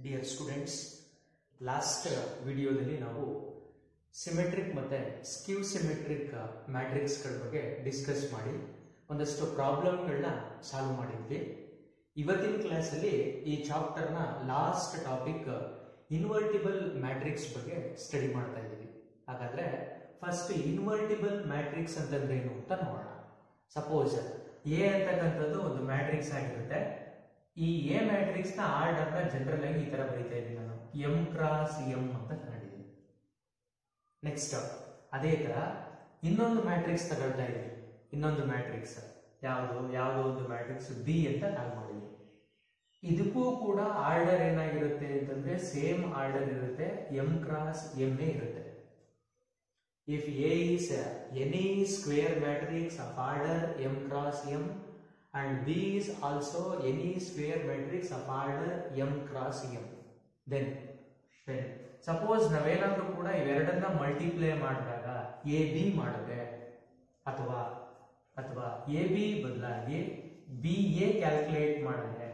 Dear students, last ವಿಡಿಯೋದಲ್ಲಿ ನಾವು symmetric ಮತ್ತೆ ಸ್ಕ್ಯೂ ಸಿಮೆಟ್ರಿಕ್ ಮ್ಯಾಟ್ರಿಕ್ಸ್ಗಳ ಬಗ್ಗೆ ಡಿಸ್ಕಸ್ ಮಾಡಿ ಒಂದಷ್ಟು ಪ್ರಾಬ್ಲಮ್ಗಳನ್ನ ಸಾಲ್ವ್ ಮಾಡಿದ್ವಿ. ಇವತ್ತಿನ ಕ್ಲಾಸಲ್ಲಿ ಈ ಚಾಪ್ಟರ್ನ ಲಾಸ್ಟ್ ಟಾಪಿಕ್ ಇನ್ವರ್ಟಿಬಲ್ ಮ್ಯಾಟ್ರಿಕ್ಸ್ ಬಗ್ಗೆ ಸ್ಟಡಿ ಮಾಡ್ತಾ ಇದ್ದೀವಿ. ಹಾಗಾದ್ರೆ ಫಸ್ಟ್ ಇನ್ವರ್ಟಿಬಲ್ ಮ್ಯಾಟ್ರಿಕ್ಸ್ ಅಂತಂದ್ರೆ ಏನು ಅಂತ ನೋಡೋಣ. ಸಪೋಸ್ ಎ ಅಂತಕ್ಕಂಥದ್ದು ಒಂದು ಮ್ಯಾಟ್ರಿಕ್ಸ್ ಆಗಿರುತ್ತೆ. ಈ ಎ ಮ್ಯಾಟ್ರಿಕ್ಸ್ ನ ಆರ್ಡರ್ ನ ಜನರಲ್ ಆಗಿ ಈ ತರ ಬರೀತಾ ಇದ್ದೀನಿ ನಾನು, ಎಂ ಕ್ರಾಸ್ ಎಂ ಅಂತ ತಗೊಂಡಿದ್ದೀನಿ. ನೆಕ್ಸ್ಟ್ ಅದೇ ತರ ಇನ್ನೊಂದು ಮ್ಯಾಟ್ರಿಕ್ಸ್ ತಗೊಳ್ತಾ ಇದ್ದೀನಿ. ಇನ್ನೊಂದು ಮ್ಯಾಟ್ರಿಕ್ಸ್ ಯಾವುದೋ ಒಂದು ಮ್ಯಾಟ್ರಿಕ್ಸ್ ಬಿ ಅಂತ ನಾವು ಮಾಡಿದ್ವಿ. ಇದಕ್ಕೂ ಕೂಡ ಆರ್ಡರ್ ಏನಾಗಿರುತ್ತೆ ಅಂತಂದ್ರೆ ಸೇಮ್ ಆರ್ಡರ್ ಇರುತ್ತೆ, ಎಂ ಕ್ರಾಸ್ ಎಂ ಎ ಇರುತ್ತೆ. If A is any square matrix of order m cross m and B is also any square matrix of order m cross m, then suppose ನಾವೇನಾದ್ರೂ ಕೂಡ ಇವೆರಡನ್ನ multiply ಮಾಡಿದಾಗ A B ಮಾಡಿದ್ರೆ ಅಥವಾ A B ಬದಲಾಗಿ B A calculate ಮಾಡಿದ್ರೆ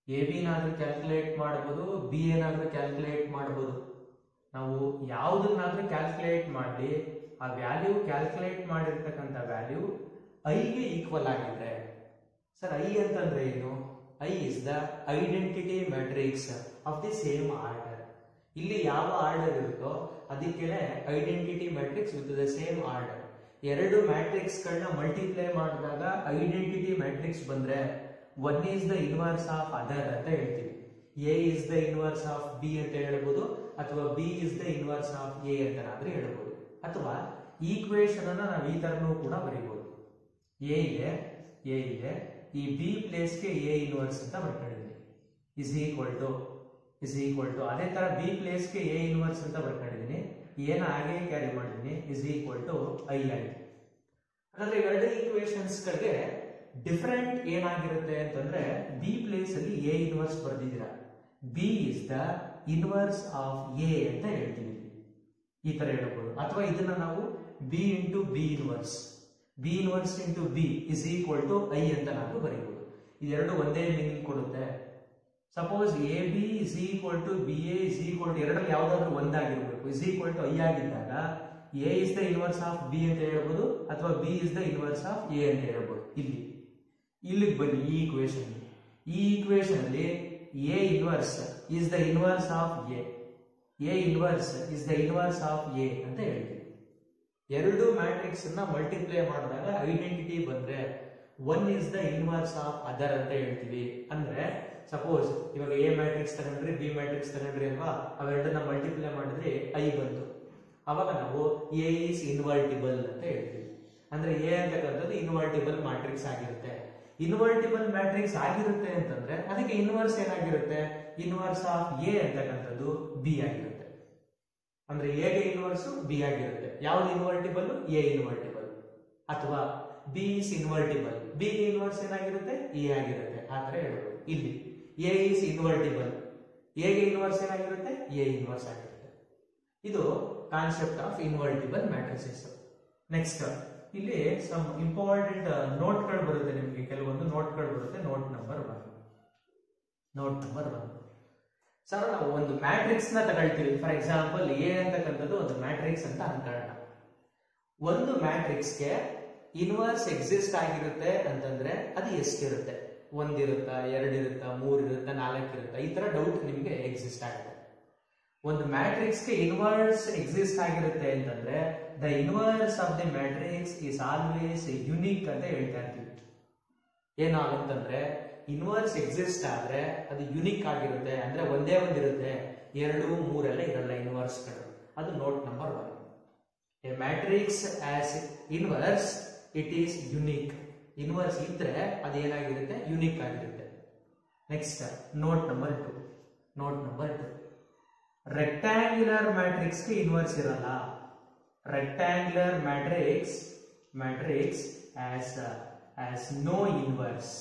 A B ನಾದ್ರೂ calculate ಮಾಡಬಹುದು, ಬಿ ಏನಾದ್ರೂ ಕ್ಯಾಲ್ಕುಲೇಟ್ ಮಾಡಬಹುದು. ನಾವು ಯಾವುದನ್ನಾದ್ರೂ ಕ್ಯಾಲ್ಕುಲೇಟ್ ಮಾಡಿ ಆ ವ್ಯಾಲ್ಯೂ ಕ್ಯಾಲ್ಕುಲೇಟ್ ಮಾಡಿರ್ತಕ್ಕಂಥ ವ್ಯಾಲ್ಯೂ ಐಗೆ ಈಕ್ವಲ್ ಆಗಿದ್ರೆ, ಸರ್ ಐ ಅಂತಂದ್ರೆ ಏನು? I is the identity matrix of the same order. ಇಲ್ಲಿ ಯಾವ ಆರ್ಡರ್ ಇರುತ್ತೋ ಅದಕ್ಕೆನೆ identity matrix with the same order. ಎರಡು ಮ್ಯಾಟ್ರಿಕ್ಸ್ ಗಳನ್ನ ಮಲ್ಟಿಪ್ಲೈ ಮಾಡಿದಾಗ ಐಡೆಂಟಿಟಿ ಮ್ಯಾಟ್ರಿಕ್ಸ್ ಬಂದ್ರೆ one is the inverse of other ಅಂತ ಹೇಳ್ತೀವಿ. A is the inverse of B ಅಂತ ಹೇಳ್ಬೋದು, ಅಥವಾ B is the inverse of A ಅಂತನಾದ್ರೂ ಹೇಳ್ಬೋದು. ಅಥವಾ ಈಕ್ವೇಶನ್ ಅನ್ನ ನಾವು ಈ ತರನೂ ಕೂಡ ಬರೀಬಹುದು. ಎ ಇದೆ, ಈ ಬಿ ಪ್ಲೇಸ್ಗೆ ಎ ಇನ್ವರ್ಸ್ ಅಂತ ಬರ್ಕೊಂಡಿದ್ದೀನಿ, ಇಸ್ ಈಕ್ವಲ್ ಟು ಅದೇ ತರ ಬಿ ಪ್ಲೇಸ್ಗೆ ಎ ಇನ್ವರ್ಸ್ ಅಂತ ಬರ್ಕೊಂಡಿದ್ದೀನಿ, ಏನ ಹಾಗೆ ಕ್ಯಾರಿ ಮಾಡಿದ್ದೀನಿ, ಇಸ್ ಈಕ್ವಲ್ ಟು ಐ ಆಗಿ. ಹಾಗಾದ್ರೆ ಇವೆರಡು ಈಕ್ವೇಶನ್ಸ್ ಗಳಿಗೆ ಡಿಫರೆಂಟ್ ಏನಾಗಿರುತ್ತೆ ಅಂತಂದ್ರೆ ಬಿ ಪ್ಲೇಸ್ ಅಲ್ಲಿ ಎ ಇನ್ವರ್ಸ್ ಬರ್ದಿದ್ದೀರಾ, B is the inverse of A ಅಂತ ಹೇಳ್ತೀವಿ, ಈ ತರ ಹೇಳ್ಬೋದು. ಅಥವಾ ಇದನ್ನ ನಾವು B into B inverse into B is equal to I ಅಂತ ನಾವು ಬರೀಬಹುದು. ಇದೆರಡು ಒಂದೇ ಮೀನಿಂಗ್ ಕೊಡುತ್ತೆ. Suppose A B is equal to B A is equal to ಎರಡರಲ್ಲಿ ಯಾವ್ದಾದ್ರು ಒಂದಾಗಿರ್ಬೇಕು, ಇಸ್ ಈಕ್ವಲ್ ಟು ಐ ಆಗಿದ್ದಾಗ A is the inverse of B ಅಂತ ಹೇಳ್ಬೋದು, ಅಥವಾ B is the inverse of A ಅಂತ ಹೇಳ್ಬೋದು. ಇಲ್ಲಿಗೆ ಬನ್ನಿ, ಈ ಈಕ್ವೇಶನ್ ಅಲ್ಲಿ A inverse is the inverse of A is the inverse of A ಅಂತ ಹೇಳ್ತೀವಿ. ಎರಡು ಮ್ಯಾಟ್ರಿಕ್ಸ್ ಅನ್ನ ಮಲ್ಟಿಪ್ಲೈ ಮಾಡಿದಾಗ ಐಡೆಂಟಿಟಿ ಬಂದ್ರೆ one is the inverse of other ಅಂತ ಹೇಳ್ತೀವಿ. ಅಂದ್ರೆ ಸಪೋಸ್ ಇವಾಗ ಎ ಮ್ಯಾಟ್ರಿಕ್ಸ್ ತಗೊಂಡ್ರಿ, ಬಿ ಮ್ಯಾಟ್ರಿಕ್ಸ್ ತಗೊಂಡ್ರಿ ಅಲ್ವಾ, ಅವೆರಡನ್ನ ಮಲ್ಟಿಪ್ಲೈ ಮಾಡಿದ್ರೆ ಐ ಬಂತು. ಅವಾಗ ನಾವು ಎ ಇಸ್ ಇನ್ವರ್ಟಿಬಲ್ ಅಂತ ಹೇಳ್ತೀವಿ. ಅಂದ್ರೆ ಎ ಅಂತಕ್ಕಂಥದ್ದು ಇನ್ವರ್ಟಿಬಲ್ ಮ್ಯಾಟ್ರಿಕ್ಸ್ ಆಗಿರುತ್ತೆ. ಇನ್ವರ್ಟಿಬಲ್ ಮ್ಯಾಟ್ರಿಕ್ಸ್ ಆಗಿರುತ್ತೆ ಅಂತಂದ್ರೆ ಅದಕ್ಕೆ ಇನ್ವರ್ಸ್ ಏನಾಗಿರುತ್ತೆ, ಇನ್ವರ್ಸ್ ಆಫ್ ಎ ಅಂತಕ್ಕಂಥದ್ದು ಬಿ ಆಗಿರುತ್ತೆ. ಅಂದ್ರೆ ಎಗೆ ಇನ್ವರ್ಸ್ ಬಿ ಆಗಿರುತ್ತೆ. ಯಾವ್ದು ಇನ್ವರ್ಟಿಬಲ್? A invertible. ಅಥವಾ ಬಿ ಇಸ್ ಇನ್ವರ್ಟಿಬಲ್, ಬಿ ಗೆ ಇನ್ವರ್ಸ್ ಏನಾಗಿರುತ್ತೆ, ಎ ಆಗಿರುತ್ತೆ. ಆ ತರ ಹೇಳ್ಬೋದು. ಇಲ್ಲಿ ಎ ಇಸ್ ಇನ್ವರ್ಟಿಬಲ್, ಎ ಗೆ ಇನ್ವರ್ಸ್ ಏನಾಗಿರುತ್ತೆ, ಎ ಇನ್ವರ್ಸ್ ಆಗಿರುತ್ತೆ. ಇದು concept of invertible matrices. Next ಇಲ್ಲಿ ಸಮ್ ಇಂಪಾರ್ಟೆಂಟ್ ನೋಟ್ಗಳು ಬರುತ್ತೆ, ನಿಮಗೆ ಕೆಲವೊಂದು ನೋಟ್ಗಳು ಬರುತ್ತೆ. Note number one. ಸರ್, ನಾವು ಒಂದು ಮ್ಯಾಟ್ರಿಕ್ಸ್ ನ ತಗೊಳ್ತೀವಿ. ಫಾರ್ ಎಕ್ಸಾಂಪಲ್ ಎ ಅಂತಕ್ಕಂಥದ್ದು ಒಂದು ಮ್ಯಾಟ್ರಿಕ್ಸ್ ಅಂತ ಅನ್ಕೊಳ್ಳೋಣ. ಒಂದು ಮ್ಯಾಟ್ರಿಕ್ಸ್ಗೆ ಇನ್ವರ್ಸ್ ಎಕ್ಸಿಸ್ಟ್ ಆಗಿರುತ್ತೆ ಅಂತಂದ್ರೆ ಅದು ಎಷ್ಟಿರುತ್ತೆ? ಒಂದಿರುತ್ತಾ, ಎರಡಿರುತ್ತಾ, ಮೂರಿರುತ್ತಾ, ನಾಲ್ಕಿರುತ್ತಾ? ಈ ತರ ಡೌಟ್ ನಿಮಗೆ ಎಕ್ಸಿಸ್ಟ್ ಆಗುತ್ತೆ. ಒಂದು ಮ್ಯಾಟ್ರಿಕ್ಸ್ಗೆ ಇನ್ವರ್ಸ್ ಎಕ್ಸಿಸ್ಟ್ ಆಗಿರುತ್ತೆ ಅಂತಂದ್ರೆ the inverse of the matrix is always unique ಅಂತ ಹೇಳ್ತಾ ಇರ್ತೀವಿ. ಏನಾಗುತ್ತಂದ್ರೆ ಇನ್ವರ್ಸ್ ಎಕ್ಸಿಸ್ಟ್ ಆದ್ರೆ ಅದು ಯುನಿಕ್ ಆಗಿರುತ್ತೆ, ಅಂದ್ರೆ ಒಂದೇ ಒಂದಿರುತ್ತೆ, ಎರಡು ಮೂರೆಲ್ಲ ಇರಲ್ಲ ಇನ್ವರ್ಸ್ಗಳು. ಅದು note number one. A matrix has inverse it is unique. Inverse ಇದ್ರೆ ಅದೇನಾಗಿರುತ್ತೆ, ಯುನಿಕ್ ಆಗಿರುತ್ತೆ. Next note number two. Rectangular ಮ್ಯಾಟ್ರಿಕ್ಸ್ಗೆ ಇನ್ವರ್ಸ್ ಇರಲ್ಲ. Rectangular matrix has no inverse.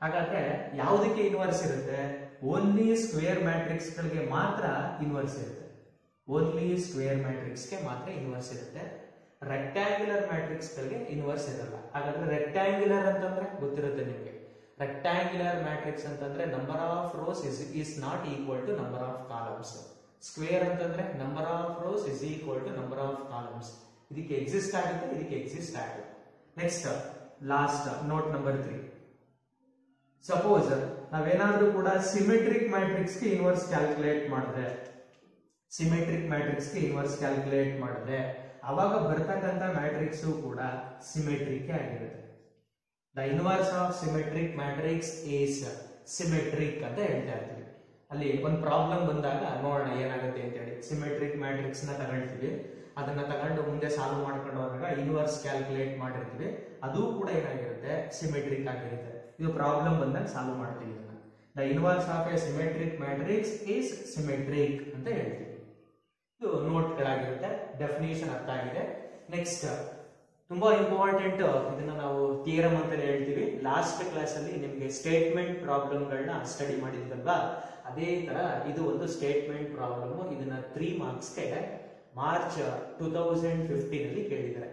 ಹಾಗಾದ್ರೆ ಯಾವುದಕ್ಕೆ ಇನ್ವರ್ಸ್ ಇರುತ್ತೆ? ಓನ್ಲಿ ಸ್ಕ್ವೇರ್ ಮ್ಯಾಟ್ರಿಕ್ಸ್ ಗಳಿಗೆ ಮಾತ್ರ ಇನ್ವರ್ಸ್ ಇರುತ್ತೆ. ರೆಕ್ಟ್ಯಾಂಗ್ಯುಲರ್ ಮ್ಯಾಟ್ರಿಕ್ಸ್ ಗಳಿಗೆ ಇನ್ವರ್ಸ್ ಇರಲ್ಲ. ಹಾಗಾದ್ರೆ ರೆಕ್ಟ್ಯಾಂಗ್ಯುಲರ್ ಅಂತಂದ್ರೆ ಗೊತ್ತಿರುತ್ತೆ ನಿಮಗೆ, ರೆಕ್ಟಾಂಗ್ಯುಲರ್ ಮ್ಯಾಟ್ರಿಕ್ಸ್ ಅಂತಂದ್ರೆ number of rows is not equal to number of columns. Square ಅಂತಂದ್ರೆ number of rows is equal to number of columns. ಇದಕ್ಕೆ ಎಕ್ಸಿಸ್ಟ್ ಆಗುತ್ತೆ, ಇದಕ್ಕೆ ಎಕ್ಸಿಸ್ಟ್ ಆಗುತ್ತೆ. Next last note number 3. Suppose ನಾವೇನಾದ್ರೂ ಕೂಡ ಸಿಮೆಟ್ರಿಕ್ ಮ್ಯಾಟ್ರಿಕ್ಸ್ ಗೆ inverse calculate ಮಾಡಿದ್ರೆ, symmetric matrix ಗೆ ಇನ್ವರ್ಸ್ ಕ್ಯಾಲ್ಕುಲೇಟ್ ಮಾಡಿದ್ರೆ ಅವಾಗ ಬರ್ತಕ್ಕಂಥ ಮ್ಯಾಟ್ರಿಕ್ಸ್ ಕೂಡ ಸಿಮೆಟ್ರಿಕ್ ಆಗಿರುತ್ತೆ. The inverse of symmetric matrix is symmetric ಅಂತ ಹೇಳ್ತಾ ಇರ್ತೀವಿ. ಅಲ್ಲಿ ಒಂದು ಪ್ರಾಬ್ಲಮ್ ಬಂದಾಗ ನೋಡೋಣ ಏನಾಗುತ್ತೆ ಅಂತ ಹೇಳಿ. ಸಿಮೆಟ್ರಿಕ್ ಮ್ಯಾಟ್ರಿಕ್ಸ್ ನ ತಗೊಳ್ತೀವಿ, ಅದನ್ನ ತಗೊಂಡು ಮುಂದೆ ಸಾಲ್ವ್ ಮಾಡ್ಕೊಂಡು ಹೋದಾಗ ಇನ್ವರ್ಸ್ ಕ್ಯಾಲ್ಕುಲೇಟ್ ಮಾಡಿರ್ತೀವಿ, ಅದು ಕೂಡ ಏನಾಗಿರುತ್ತೆ, ಸಿಮೆಟ್ರಿಕ್ ಆಗಿರುತ್ತೆ. ಇದು ಪ್ರಾಬ್ಲಮ್ ಬಂದಾಗ ಸಾಲ್ವ್ ಮಾಡ್ತೀವಿ. The inverse of A symmetric matrix is symmetric ಅಂತ ಹೇಳ್ತೀವಿ. ಇದು ನೋಟ್ಗಳಾಗಿರುತ್ತೆ. ಡೆಫಿನೇಷನ್ ಅರ್ಥ ಆಗಿದೆ. ನೆಕ್ಸ್ಟ್ ತುಂಬಾ ಇಂಪಾರ್ಟೆಂಟ್, ಇದನ್ನ ನಾವು ಥಿಯರಮ್ ಅಂತ ಹೇಳ್ತೀವಿ. ಲಾಸ್ಟ್ ಕ್ಲಾಸ್ ಅಲ್ಲಿ ನಿಮ್ಗೆ ಸ್ಟೇಟ್ಮೆಂಟ್ ಪ್ರಾಬ್ಲಮ್ಗಳನ್ನ ಸ್ಟಡಿ ಮಾಡಿದ್ವಲ್ವಾ, ಅದೇ ತರ ಇದು ಒಂದು ಸ್ಟೇಟ್ಮೆಂಟ್ ಪ್ರಾಬ್ಲಮ್. ಇದನ್ನ 3 ಮಾರ್ಕ್ಸ್ಗೆ ಮಾರ್ಚ್ 2015 ಅಲ್ಲಿ ಕೇಳಿದ್ದಾರೆ.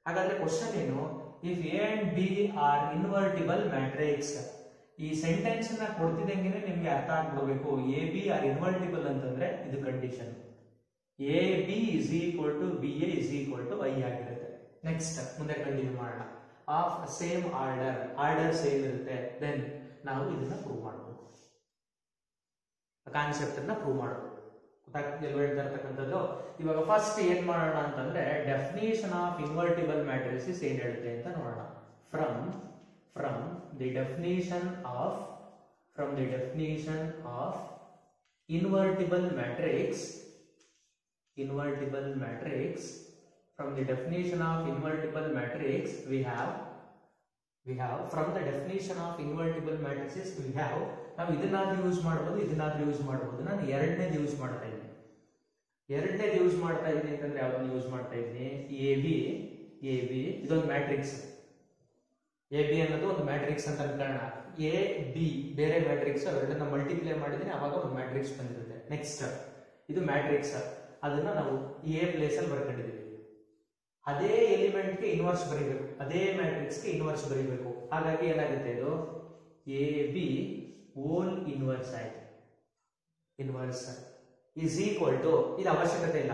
ಹಾಗಾದ್ರೆ ಕ್ವಶನ್ ಏನು, if A and B are invertible matrix. ಈ ಸೆಂಟೆನ್ಸ್ ನ ಕೊಡ್ತಿದ್ದಂಗೆ ನಿಮ್ಗೆ ಅರ್ಥ ಆಗ್ಬಿಡ್ಬೇಕು. ಎ ಬಿ ಆರ್ ಇನ್ವರ್ಟಿಬಲ್ ಅಂತಂದ್ರೆ ಇದು condition. A B is equal to B A is equal to I ಆಗಿರುತ್ತೆ. ನೆಕ್ಸ್ಟ್ ಮುಂದೆ ಕಂಟಿನ್ಯೂ ಮಾಡೋಣ. ಆಫ್ ಸೇಮ್ ಆರ್ಡರ್ ಸೇಮ್ ಇರುತ್ತೆ. ದೆನ್ ನಾವು ಇದನ್ನ ಪ್ರೂವ್ ಮಾಡಬೇಕು, ಕಾನ್ಸೆಪ್ಟ್ ಅನ್ನ ಪ್ರೂವ್ ಮಾಡಬೇಕು. ಗೊತ್ತಾಗ್ತಿಲ್ವ ಹೇಳ್ತಾ ಇರ್ತಕ್ಕಂಥದ್ದು? ಇವಾಗ ಫಸ್ಟ್ ಏನ್ ಮಾಡೋಣ ಅಂತಂದ್ರೆ ಡೆಫಿನೇಷನ್ ಆಫ್ ಇನ್ವರ್ಟಿಬಲ್ ಮ್ಯಾಟ್ರಿಕ್ಸ್ ಏನ್ ಹೇಳುತ್ತೆ ಅಂತ ನೋಡೋಣ. from the definition of invertible matrix, from the definition of invertible matrix we have from the definition of invertible matrices we have ನಾವು ಇದನ್ನಾದ್ರೂ ಯೂಸ್ ಮಾಡಬಹುದು, ಇದನ್ನಾದ್ರೂ ಯೂಸ್ ಮಾಡಬಹುದು. ನಾನು ಎರಡನೇದು ಯೂಸ್ ಮಾಡ್ತಾ ಇದ್ದೀನಿ. ಅಂತಂದ್ರೆ ಯಾವ್ದನ್ನ ಯೂಸ್ ಮಾಡ್ತಾ ಇದ್ದೀನಿ, ಎ ಬಿ ಇದೊಂದು ಮ್ಯಾಟ್ರಿಕ್ಸ್. ಎ ಬಿ ಅನ್ನೋದು ಒಂದು ಮ್ಯಾಟ್ರಿಕ್ಸ್ ಅಂತ ಅನ್ಕೊಳ್ಳೋಣ. ಎ ಬಿ ಬೇರೆ ಮ್ಯಾಟ್ರಿಕ್ಸ್, ಅವೆರಡನ್ನ ಮಲ್ಟಿಪ್ಲೈ ಮಾಡಿದ್ರೆ ಅವಾಗ ಒಂದು ಮ್ಯಾಟ್ರಿಕ್ಸ್ ಬಂದಿರುತ್ತೆ. ನೆಕ್ಸ್ಟ್ ಇದು ಮ್ಯಾಟ್ರಿಕ್ಸ್, ಅದನ್ನ ನಾವು ಎ ಪ್ಲೇಸ್ ಅಲ್ಲಿ ಬರ್ಕೊಂಡಿದ್ದೀವಿ. ಅದೇ ಎಲಿಮೆಂಟ್ ಗೆ ಇನ್ವರ್ಸ್ ಬರೀಬೇಕು, ಅದೇ ಮ್ಯಾಟ್ರಿಕ್ಸ್ ಗೆ ಇನ್ವರ್ಸ್ ಬರೀಬೇಕು. ಹಾಗಾಗಿ ಏನಾಗುತ್ತೆ, ಇದು ಎ ಬಿ ಓಲ್ ಇನ್ವರ್ಸ್ ಆಯ್ತು. ಇನ್ವರ್ಸ್ ಇಸ್ ಈಕ್ವಲ್ ಟು, ಇದು ಅವಶ್ಯಕತೆ ಇಲ್ಲ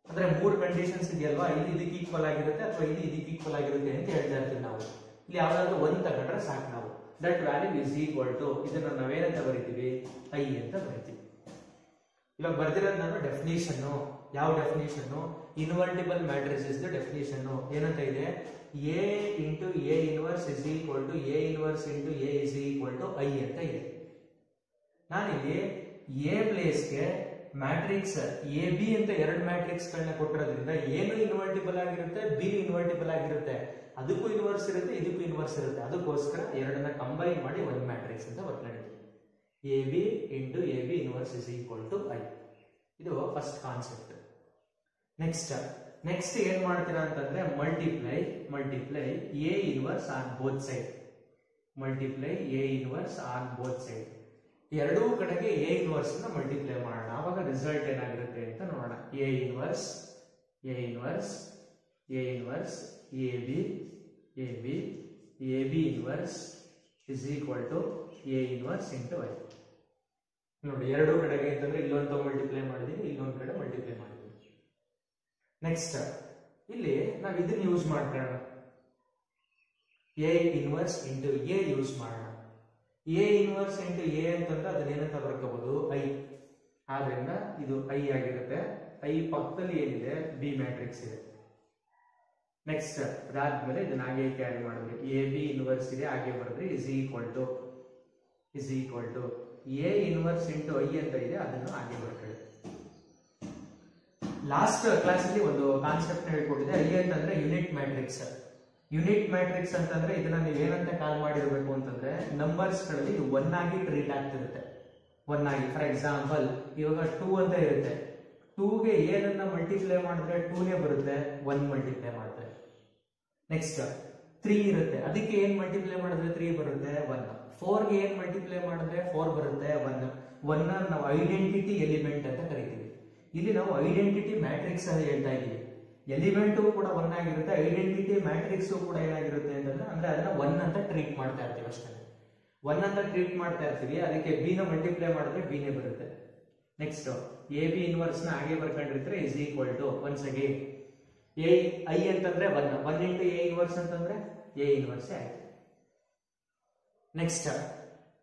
ಅಂದ್ರೆ 3 ಕಂಡೀಷನ್ಸ್ ಇದೆಯಲ್ವಾ, ಇದು ಇದಕ್ಕೆ ಈಕ್ವಲ್ ಆಗಿರುತ್ತೆ ಅಥವಾ ಇದು ಇದಕ್ಕೆ ಈಕ್ವಲ್ ಆಗಿರುತ್ತೆ ಅಂತ ಹೇಳ್ತಾ ಇರ್ತೀವಿ ನಾವು. ಇಲ್ಲಿ ಯಾವ್ದಾದ್ರು ಒಂದು ತಗೊಂಡ್ರೆ ಸಾಕು ನಾವು. That value is equal to, ಇದನ್ನ ನಾವೇನಂತ ಬರೀತೀವಿ, ಐ ಅಂತ ಬರೀತೀವಿ. ಇವಾಗ ಬರ್ದಿರೋದು ನಾನು ಡೆಫಿನೇಷನ್. ಯಾವ ಡೆಫಿನೇಷನ್? ಇನ್ವರ್ಟಿಬಲ್ ಮ್ಯಾಟ್ರಿಕ್ಸ್ ಡೆಫಿನೇಷನ್ ಏನಂತ ಇದೆ, A into A inverse is equal to A inverse into A is equal to I ಅಂತ ಇದೆ. ನಾನಿಲ್ಲಿ ಎ ಪ್ಲೇಸ್ಗೆ ಮ್ಯಾಟ್ರಿಕ್ಸ್ ಎ ಬಿ ಅಂತ 2 ಮ್ಯಾಟ್ರಿಕ್ಸ್ ಗಳನ್ನ ಕೊಟ್ಟಿರೋದ್ರಿಂದ ಏನು ಇನ್ವರ್ಟಿಬಲ್ ಆಗಿರುತ್ತೆ, ಬಿ ಇನ್ವರ್ಟಿಬಲ್ ಆಗಿರುತ್ತೆ. ಅದಕ್ಕೂ ಇನ್ವರ್ಸ್ ಇರುತ್ತೆ, ಇದಕ್ಕೂ ಇನ್ವರ್ಸ್ ಇರುತ್ತೆ. ಅದಕ್ಕೋಸ್ಕರ ಎರಡನ್ನ ಕಂಬೈನ್ ಮಾಡಿ ಒಂದು ಮ್ಯಾಟ್ರಿಕ್ಸ್ ಅಂತ ಬರ್ಕೊಂಡಿದ್ದೀವಿ. A B into A B inverse is equal to I. ಇದು ಫಸ್ಟ್ ಕಾನ್ಸೆಪ್ಟ್. ನೆಕ್ಸ್ಟ್ ಏನ್ ಮಾಡ್ತೀರಾ ಅಂತಂದ್ರೆ multiply A inverse on both side. ಎರಡೂ ಕಡೆಗೆ ಎ ಇನ್ವರ್ಸ್ ನ ಮಲ್ಟಿಪ್ಲೈ ಮಾಡೋಣ. ಅವಾಗ ರಿಸಲ್ಟ್ ಏನಾಗಿರುತ್ತೆ ಅಂತ ನೋಡೋಣ. A inverse A B inverse is equal to A inverse into I. ನೋಡಿ, ಎರಡೂ ಕಡೆಗೆ ಅಂತಂದ್ರೆ ಇಲ್ಲೊಂದು ಮಲ್ಟಿಪ್ಲೈ ಮಾಡಿದೀನಿ, ಇಲ್ಲೊಂದು ಕಡೆ ಮಲ್ಟಿಪ್ಲೈ ಮಾಡಿದೀನಿ. ನೆಕ್ಸ್ಟ್ ಇಲ್ಲಿ ನಾವು ಇದನ್ನ ಯೂಸ್ ಮಾಡ್ಕೊಳ್ಳೋಣ. A inverse into A use ಮಾಡೋಣ. ಎ ಇನ್ವರ್ಸ್ ಇಂಟು ಎ ಅಂತಂದ್ರೆ ಅದನ್ನೇನಂತ ಬರ್ಕೋಬಹುದು, ಐ. ಆದ್ರಿಂದ ಇದು ಐ ಆಗಿರುತ್ತೆ. ಐ ಪಕ್ಕದಲ್ಲಿ ಏನಿದೆ, ಬಿ ಮ್ಯಾಟ್ರಿಕ್ಸ್ ಇದೆ. ನೆಕ್ಸ್ಟ್ ಅದಾದ್ಮೇಲೆ ಇದನ್ನ ಹಾಗೆ ಕ್ಯಾರಿ ಮಾಡಿದ್ರಿ. ಎ ಬಿ ಇನ್ವರ್ಸ್ ಇದೆ, ಹಾಗೆ ಬರೆದ್ರಿ. Is equal to A inverse into I ಅಂತ ಇದೆ, ಅದನ್ನು ಹಾಗೆ ಬರ್ಕೊಳ್ಳಿ. ಲಾಸ್ಟ್ ಕ್ಲಾಸ್ ಅಲ್ಲಿ ಒಂದು ಕಾನ್ಸೆಪ್ಟ್ ಹೇಳ್ಕೊಟ್ಟಿದೆ. ಐ ಅಂತಂದ್ರೆ ಯೂನಿಟ್ ಮ್ಯಾಟ್ರಿಕ್ಸ್ ಅಂತಂದ್ರೆ ಇದನ್ನ ನೀವೇನಂತ ಕಾಲ್ ಮಾಡಿರ್ಬೇಕು ಅಂತಂದ್ರೆ, ನಂಬರ್ಸ್ ಗಳಲ್ಲಿ 1 ಆಗಿ ಟ್ರೀಟ್ ಆಗ್ತಿರುತ್ತೆ. 1 ಆಗಿ. ಫಾರ್ ಎಕ್ಸಾಂಪಲ್ ಇವಾಗ 2 ಅಂತ ಇರುತ್ತೆ. 2ಗೆ ಏನನ್ನ ಮಲ್ಟಿಪ್ಲೈ ಮಾಡಿದ್ರೆ 2ನೇ ಬರುತ್ತೆ, 1 ಮಲ್ಟಿಪ್ಲೈ ಮಾಡಿದ್ರೆ. ನೆಕ್ಸ್ಟ್ 3 ಇರುತ್ತೆ, ಅದಕ್ಕೆ ಏನ್ ಮಲ್ಟಿಪ್ಲೈ ಮಾಡಿದ್ರೆ 3 ಬರುತ್ತೆ, 1. 4ಗೆ ಏನ್ ಮಲ್ಟಿಪ್ಲೈ ಮಾಡಿದ್ರೆ 4 ಬರುತ್ತೆ, 1 ನಾವು ಐಡೆಂಟಿಟಿ ಎಲಿಮೆಂಟ್ ಅಂತ ಕರಿತೀವಿ. ಇಲ್ಲಿ ನಾವು ಐಡೆಂಟಿಟಿ ಮ್ಯಾಟ್ರಿಕ್ಸ್ ಅಂತ ಹೇಳ್ತಾ ಇದೀವಿ. ಎಲಿಮೆಂಟು ಕೂಡ 1 ಆಗಿರುತ್ತೆ, ಐಡೆಂಟಿಟಿ ಮ್ಯಾಟ್ರಿಕ್ಸ್ ಕೂಡ ಏನಾಗಿರುತ್ತೆ ಅಂತಂದ್ರೆ ಅದನ್ನ 1 ಅಂತ ಟ್ರೀಟ್ ಮಾಡ್ತಾ ಇರ್ತೀವಿ ಅಷ್ಟೇ. 1 ಅಂತ ಟ್ರೀಟ್ ಮಾಡ್ತಾ ಇರ್ತೀವಿ, ಅದಕ್ಕೆ ಬಿ ನ ಮಲ್ಟಿಪ್ಲೈ ಮಾಡಿದ್ರೆ ಬಿ ನೇ ಬರುತ್ತೆ. ನೆಕ್ಸ್ಟ್ ಎ ಬಿ ಇನ್ವರ್ಸ್ ನ ಹಾಗೆ ಬರ್ಕೊಂಡಿರ್ತಾರೆ is equal to once again A I ಅಂತಂದ್ರೆ 1 ಇಂಟು ಎ ಇನ್ವರ್ಸ್ ಅಂತಂದ್ರೆ ಎ ಇನ್ವರ್ಸ್ ಆಯ್ತು.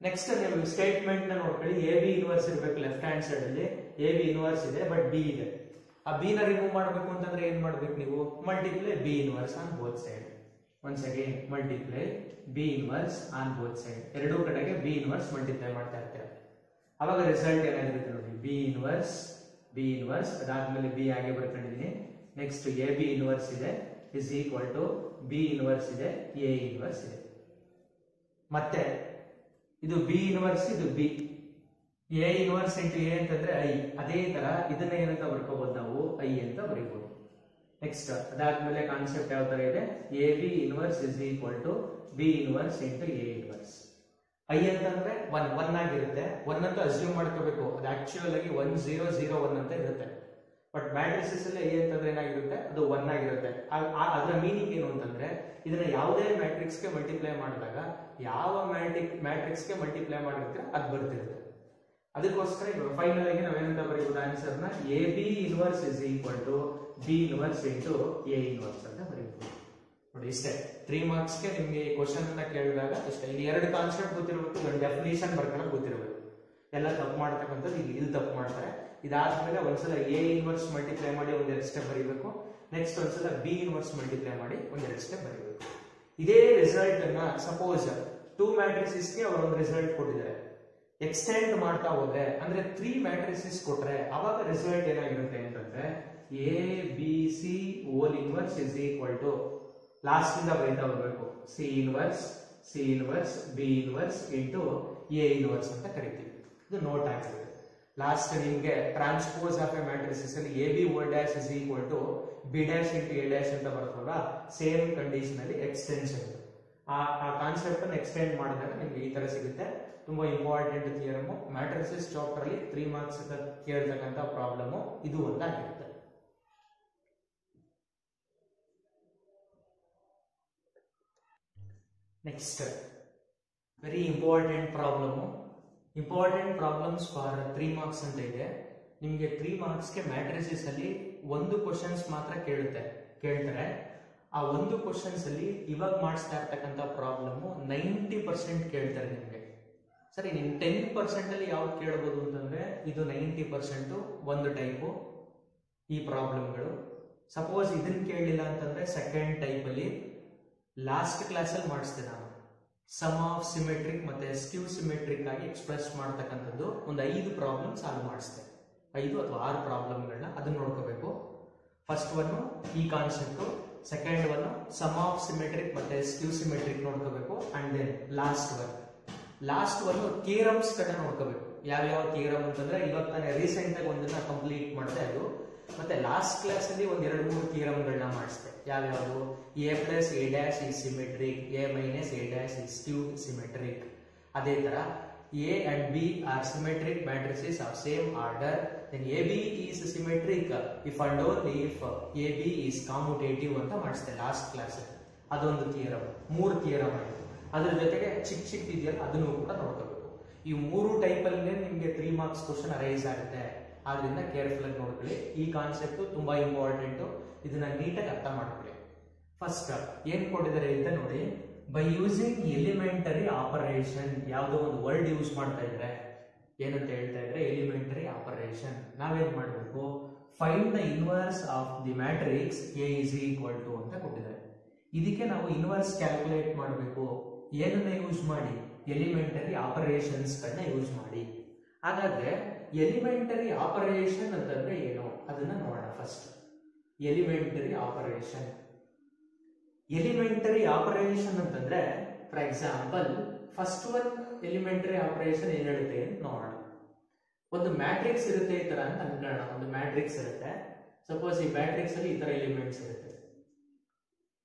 ನೆಕ್ಸ್ಟ್ ನೀವು ಸ್ಟೇಟ್ಮೆಂಟ್ ನ ನೋಡ್ಕೊಳ್ಳಿ. ಎ ಬಿ ಇನ್ವರ್ಸ್ ಇರಬೇಕು ಲೆಫ್ಟ್ ಹ್ಯಾಂಡ್ ಸೈಡ್ ಅಲ್ಲಿ. ಎ ಬಿ ಇನ್ವರ್ಸ್ ಇದೆ ಬಟ್ ಬಿ ಇದೆ. ಆ ಬಿ ನ ರಿಮೂವ್ ಮಾಡಬೇಕು ಅಂತಂದ್ರೆ ಏನ್ ಮಾಡ್ಬೇಕು ನೀವು? Multiply B inverse on both side. Once again multiply B inverse on both side. ಎರಡೂ ಕಡೆಗೆ ಬಿ ಇನ್ವರ್ಸ್ ಮಲ್ಟಿಪ್ಲೈ ಮಾಡ್ತಾ ಇರ್ತಾರೆ. ಅವಾಗ ರಿಸಲ್ಟ್ ಏನಾಗಿರುತ್ತೆ ನೋಡಿ, ಬಿ ಇನ್ವರ್ಸ್ ಅದಾದ್ಮೇಲೆ ಬಿ ಹಾಗೆ ಬರ್ಕೊಂಡಿದೀನಿ. ನೆಕ್ಸ್ಟ್ ಎ ಬಿ ಇನ್ವರ್ಸ್ ಇದೆ is equal to B inverse ಇದೆ, ಎ ಇನ್ವರ್ಸ್ ಇದೆ. ಮತ್ತೆ ಇದು ಬಿ ಇನ್ವರ್ಸ್, ಇದು B. A inverse into A ಅಂತಂದ್ರೆ ಐ. ಅದೇ ತರ ಇದನ್ನ ಏನಂತ ಬರ್ಕೋಬಹುದು ನಾವು? ಐ ಅಂತ ಬರೀಬಹುದು. ನೆಕ್ಸ್ಟ್ ಅದಾದ್ಮೇಲೆ ಕಾನ್ಸೆಪ್ಟ್ ಯಾವ ತರ ಇದೆ? A B inverse is equal to B inverse into A inverse. I ಅಂತಂದ್ರೆ 1 ಆಗಿರುತ್ತೆ. 1 ಅಂತ ಅಸ್ಯೂಮ್ ಮಾಡ್ಕೋಬೇಕು. ಅದು ಆಕ್ಚುಯಲ್ ಆಗಿ 1 0 0 1 ಅಂತ ಇರುತ್ತೆ. ಬಟ್ ಮ್ಯಾಟ್ರಿಸಸ್ ಅಲ್ಲಿ ಎ ಅಂತಂದ್ರೆ ಏನಾಗಿರುತ್ತೆ? ಅದು 1 ಆಗಿರುತ್ತೆ. ಅದರ ಮೀನಿಂಗ್ ಏನು ಅಂತಂದ್ರೆ ಇದನ್ನ ಯಾವುದೇ ಮ್ಯಾಟ್ರಿಕ್ಸ್ ಗೆ ಮಲ್ಟಿಪ್ಲೈ ಮಾಡಿದಾಗ ಯಾವ ಮ್ಯಾಟ್ರಿಕ್ಸ್ ಗೆ ಮಲ್ಟಿಪ್ಲೈ ಮಾಡಿರ್ತೀರ ಅದು ಬರ್ತಿರುತ್ತೆ. ಅದಕ್ಕೋಸ್ಕರ ಫೈನಲ್ ಆಗಿ ನಾವೇನಂತ ಬರೀಬಹುದು ಆನ್ಸರ್ ನ? A B inverse is equal to B inverse into A inverse ಅಂತ ಬರೀಬಹುದು. ನೋಡಿ ಇಷ್ಟೇ. 3 ಮಾರ್ಕ್ಸ್ ಗೆ ನಿಮ್ಗೆ ಕ್ವಶನ್ ಅನ್ನ ಕೇಳಿದಾಗ ಇಷ್ಟೇ. ಇಲ್ಲಿ 2 ಕಾನ್ಸೆಪ್ಟ್ ಗೊತ್ತಿರಬೇಕು, ಒಂದು ಡೆಫಿನಿಷನ್ ಬರ್ಕೊಳ್ಳೋಕೆ ಗೊತ್ತಿರಬೇಕು. ಎಲ್ಲ ತಪ್ಪು ಮಾಡ್ತಕ್ಕಂಥದ್ದು ಇಲ್ಲಿ ತಪ್ಪು ಮಾಡ್ತಾರೆ. ಇದಾದ್ಮೇಲೆ ಒಂದ್ಸಲ ಎ ಇನ್ವರ್ಸ್ ಮಲ್ಟಿಪ್ಲೈ ಮಾಡಿ ಒಂದೆರಡು ಸ್ಟೆಪ್ ಬರೀಬೇಕು. ನೆಕ್ಸ್ಟ್ ಒಂದ್ಸಲ ಬಿ ಇನ್ವರ್ಸ್ ಮಲ್ಟಿಪ್ಲೈ ಮಾಡಿ ಒಂದೆರಡು ಸ್ಟೆಪ್ ಬರೀಬೇಕು. ಇದೇ ರಿಸಲ್ಟ್ ಅನ್ನ ಸಪೋಸ್ 2 ಮ್ಯಾಟ್ರಿಸಸ್ ಗೆ ಅವರು ಒಂದು ರಿಸಲ್ಟ್ ಕೊಟ್ಟಿದ್ದಾರೆ. ಎಕ್ಸ್ಟೆಂಡ್ ಮಾಡ್ತಾ ಹೋದ್ರೆ ಅಂದ್ರೆ 3 ಮ್ಯಾಟ್ರಿಸಸ್ ಕೊಟ್ರೆ ಅವಾಗ ರಿಸಲ್ಟ್ ಏನಾಗಿರುತ್ತೆ ಅಂತಂದ್ರೆ A B C whole inverse is equal to last ಇಂದ ಬರೀತಾ ಹೋಗ್ಬೇಕು. C inverse B inverse into A inverse ಅಂತ ಕರಿತೀವಿ. ಇದು ನೋಟ್ ಆಗಿರುತ್ತೆ. ಲಾಸ್ಟ್ ನಿಮ್ಗೆ ಟ್ರಾನ್ಸ್ಪೋಸ್ ಆಫ್ ಎ ಮ್ಯಾಟ್ರಿಸಸ್ ಅಲ್ಲಿ A B whole dash is equal to B dash into A dash ಅಂತ ಬರ್ತದಲ್ಲ, ಸೇಮ್ ಕಂಡೀಷನ್ ಅಲ್ಲಿ ಎಕ್ಸ್ಟೆನ್ಷನ್. ಆ ಕಾನ್ಸೆಪ್ಟ್ ಅನ್ನು ಎಕ್ಸ್ಟೆಂಡ್ ಮಾಡಿದಾಗ ನಿಮ್ಗೆ ಈ ತರ ಸಿಗುತ್ತೆ. ತುಂಬಾ ಇಂಪಾರ್ಟೆಂಟ್ ಥಿಯರಮ್. ಮ್ಯಾಟ್ರಿಸಸ್ ಚಾಪ್ಟರ್ ಅಲ್ಲಿ 3 ಮಾರ್ಕ್ಸ್ ಕೇಳ್ತಕ್ಕಂಥ ಪ್ರಾಬ್ಲಮ್ ಇದು ಒಂದಾಗಿರುತ್ತೆ. Next very important problems for 3 marks ಅಂತ ಇದೆ. ನಿಮ್ಗೆ 3 ಮಾರ್ಕ್ಸ್ ಗೆ ಮ್ಯಾಟ್ರಿಸಸ್ ಅಲ್ಲಿ ಒಂದು ಕ್ವಶನ್ಸ್ ಮಾತ್ರ ಕೇಳ್ತಾರೆ. ಆ ಒಂದು ಕ್ವಶನ್ಸ್ ಅಲ್ಲಿ ಇವಾಗ ಮಾಡಿಸ್ತಾ ಇರ್ತಕ್ಕಂಥ ಪ್ರಾಬ್ಲಮ್ 90% ಕೇಳ್ತಾರೆ ನಿಮ್ಗೆ. ಸರಿ, ನಿಮ್ 10% ಅಲ್ಲಿ ಯಾವ್ದು ಕೇಳಬಹುದು ಅಂತಂದ್ರೆ ಇದು 90% ಒಂದು ಟೈಪು ಈ ಪ್ರಾಬ್ಲಮ್ಗಳು. ಸಪೋಸ್ ಇದನ್ನ ಕೇಳಲಿಲ್ಲ ಅಂತಂದ್ರೆ ಸೆಕೆಂಡ್ ಟೈಪ್ ಅಲ್ಲಿ ಲಾಸ್ಟ್ ಕ್ಲಾಸ್ ಅಲ್ಲಿ ಮಾಡಿಸ್ದೆ ನಾನು. ಸಮ್ ಆಫ್ ಸಿಮೆಟ್ರಿಕ್ ಮತ್ತೆ ಸ್ಕ್ಯೂ ಸಿಮೆಟ್ರಿಕ್ ಆಗಿ ಎಕ್ಸ್ಪ್ರೆಸ್ ಮಾಡ್ತಕ್ಕಂಥದ್ದು ಒಂದು 5 ಪ್ರಾಬ್ಲಮ್ ಸಾಲ್ವ್ ಮಾಡಿಸ್ದೆ. 5 ಅಥವಾ 6 ಪ್ರಾಬ್ಲಮ್ಗಳನ್ನ ಅದನ್ನ ನೋಡ್ಕೋಬೇಕು. ಫಸ್ಟ್ ಒನ್ ಈ concept, second one sum of symmetric ಮತ್ತೆ ಸ್ಕ್ಯೂ ಸಿಮೆಟ್ರಿಕ್ ನೋಡ್ಕೋಬೇಕು. And then last one theorems ಕಡೆ ನೋಡ್ಕೋಬೇಕು. ಯಾವ್ಯಾವ ಥಿಯರಮ್ ಅಂತಂದ್ರೆ ಇವಾಗ ತಾನೇ ರೀಸೆಂಟ್ ಆಗಿ ಒಂದನ್ನ ಕಂಪ್ಲೀಟ್ ಮಾಡಿದೆ ಅದು. ಮತ್ತೆ ಲಾಸ್ಟ್ ಕ್ಲಾಸ್ ಅಲ್ಲಿ ಒಂದ್ 2-3 ಥಿಯರಮ್ಗಳನ್ನ ಮಾಡಿಸ್ದೆ. ಯಾವ್ಯಾವುದು? ಎ ಪ್ಲಸ್ ಎ ಡ್ಯಾಶ್ ಈ symmetric, A minus A dash ಈ ಸ್ಕ್ಯೂ ಸಿಮೆಟ್ರಿಕ್. ಅದೇ ತರ A and B are symmetric matrices of same order. Then A B is symmetric if and only if A B is commutative ಅಂತ ಮಾಡಿಸ್ದೆ last class. ಅದೊಂದು theorem. 3 theorem ಆಯಿತು. ಅದ್ರ ಜೊತೆಗೆ ಚಿಕ್ಕ ಇದೆಯಲ್ಲ ಅದನ್ನು ಕೂಡ ನೋಡ್ಕೋಬೇಕು. ಈ 3 ಟೈಪ್ ಅಲ್ಲಿ ನಿಮ್ಗೆ 3 ಮಾರ್ಕ್ಸ್ ಕ್ವಶನ್ ಅರೈಸ್ ಆಗುತ್ತೆ. ಆದ್ರಿಂದ ಕೇರ್ಫುಲ್ ಆಗಿ ನೋಡ್ಕೊಳ್ಳಿ. ಈ ಕಾನ್ಸೆಪ್ಟ್ ತುಂಬಾ ಇಂಪಾರ್ಟೆಂಟ್. ಇದನ್ನ ನೀಟಾಗಿ ಅರ್ಥ ಮಾಡ್ಕೊಳ್ಳಿ. ಫಸ್ಟ್ ಏನ್ ಕೊಟ್ಟಿದ್ದಾರೆ ಅಂತ ನೋಡಿ. ಬೈ ಯೂಸಿಂಗ್ ಎಲಿಮೆಂಟರಿ ಆಪರೇಷನ್, ಯಾವುದೋ ಒಂದು ವರ್ಡ್ ಯೂಸ್ ಮಾಡ್ತಾ ಇದ್ರೆ ಏನಂತ ಹೇಳ್ತಾ ಇದ್ರೆ ಎಲಿಮೆಂಟರಿ ಆಪರೇಷನ್. ನಾವೇನ್ ಮಾಡಬೇಕು? Find the inverse of the matrix A is equal to ಅಂತ ಕೊಟ್ಟಿದ್ದಾರೆ. ಇದಕ್ಕೆ ನಾವು ಇನ್ವರ್ಸ್ ಕ್ಯಾಲ್ಕುಲೇಟ್ ಮಾಡಬೇಕು. ಏನನ್ನ ಯೂಸ್ ಮಾಡಿ? ಎಲಿಮೆಂಟರಿ ಆಪರೇಷನ್ಸ್ ಗಳನ್ನ ಯೂಸ್ ಮಾಡಿ. ಹಾಗಾದ್ರೆ ಎಲಿಮೆಂಟರಿ ಆಪರೇಷನ್ ಅಂತಂದ್ರೆ ಏನು ಅದನ್ನ ನೋಡೋಣ. ಫಸ್ಟ್ ಎಲಿಮೆಂಟರಿ ಆಪರೇಷನ್ ಅಂತಂದ್ರೆ for example first one elementary operation ಏನ್ ಹೇಳುತ್ತೆ ಅಂತ ನೋಡೋಣ. ಒಂದು ಮ್ಯಾಟ್ರಿಕ್ಸ್ ಇರುತ್ತೆ ಈ ತರ ಅಂತ ಅನ್ಕೊಳ್ಳೋಣ. ಒಂದು ಮ್ಯಾಟ್ರಿಕ್ಸ್ ಇರುತ್ತೆ. ಸಪೋಸ್ ಈ ಮ್ಯಾಟ್ರಿಕ್ಸ್ ಅಲ್ಲಿ ಈ ತರ ಎಲಿಮೆಂಟ್ಸ್ ಇರುತ್ತೆ.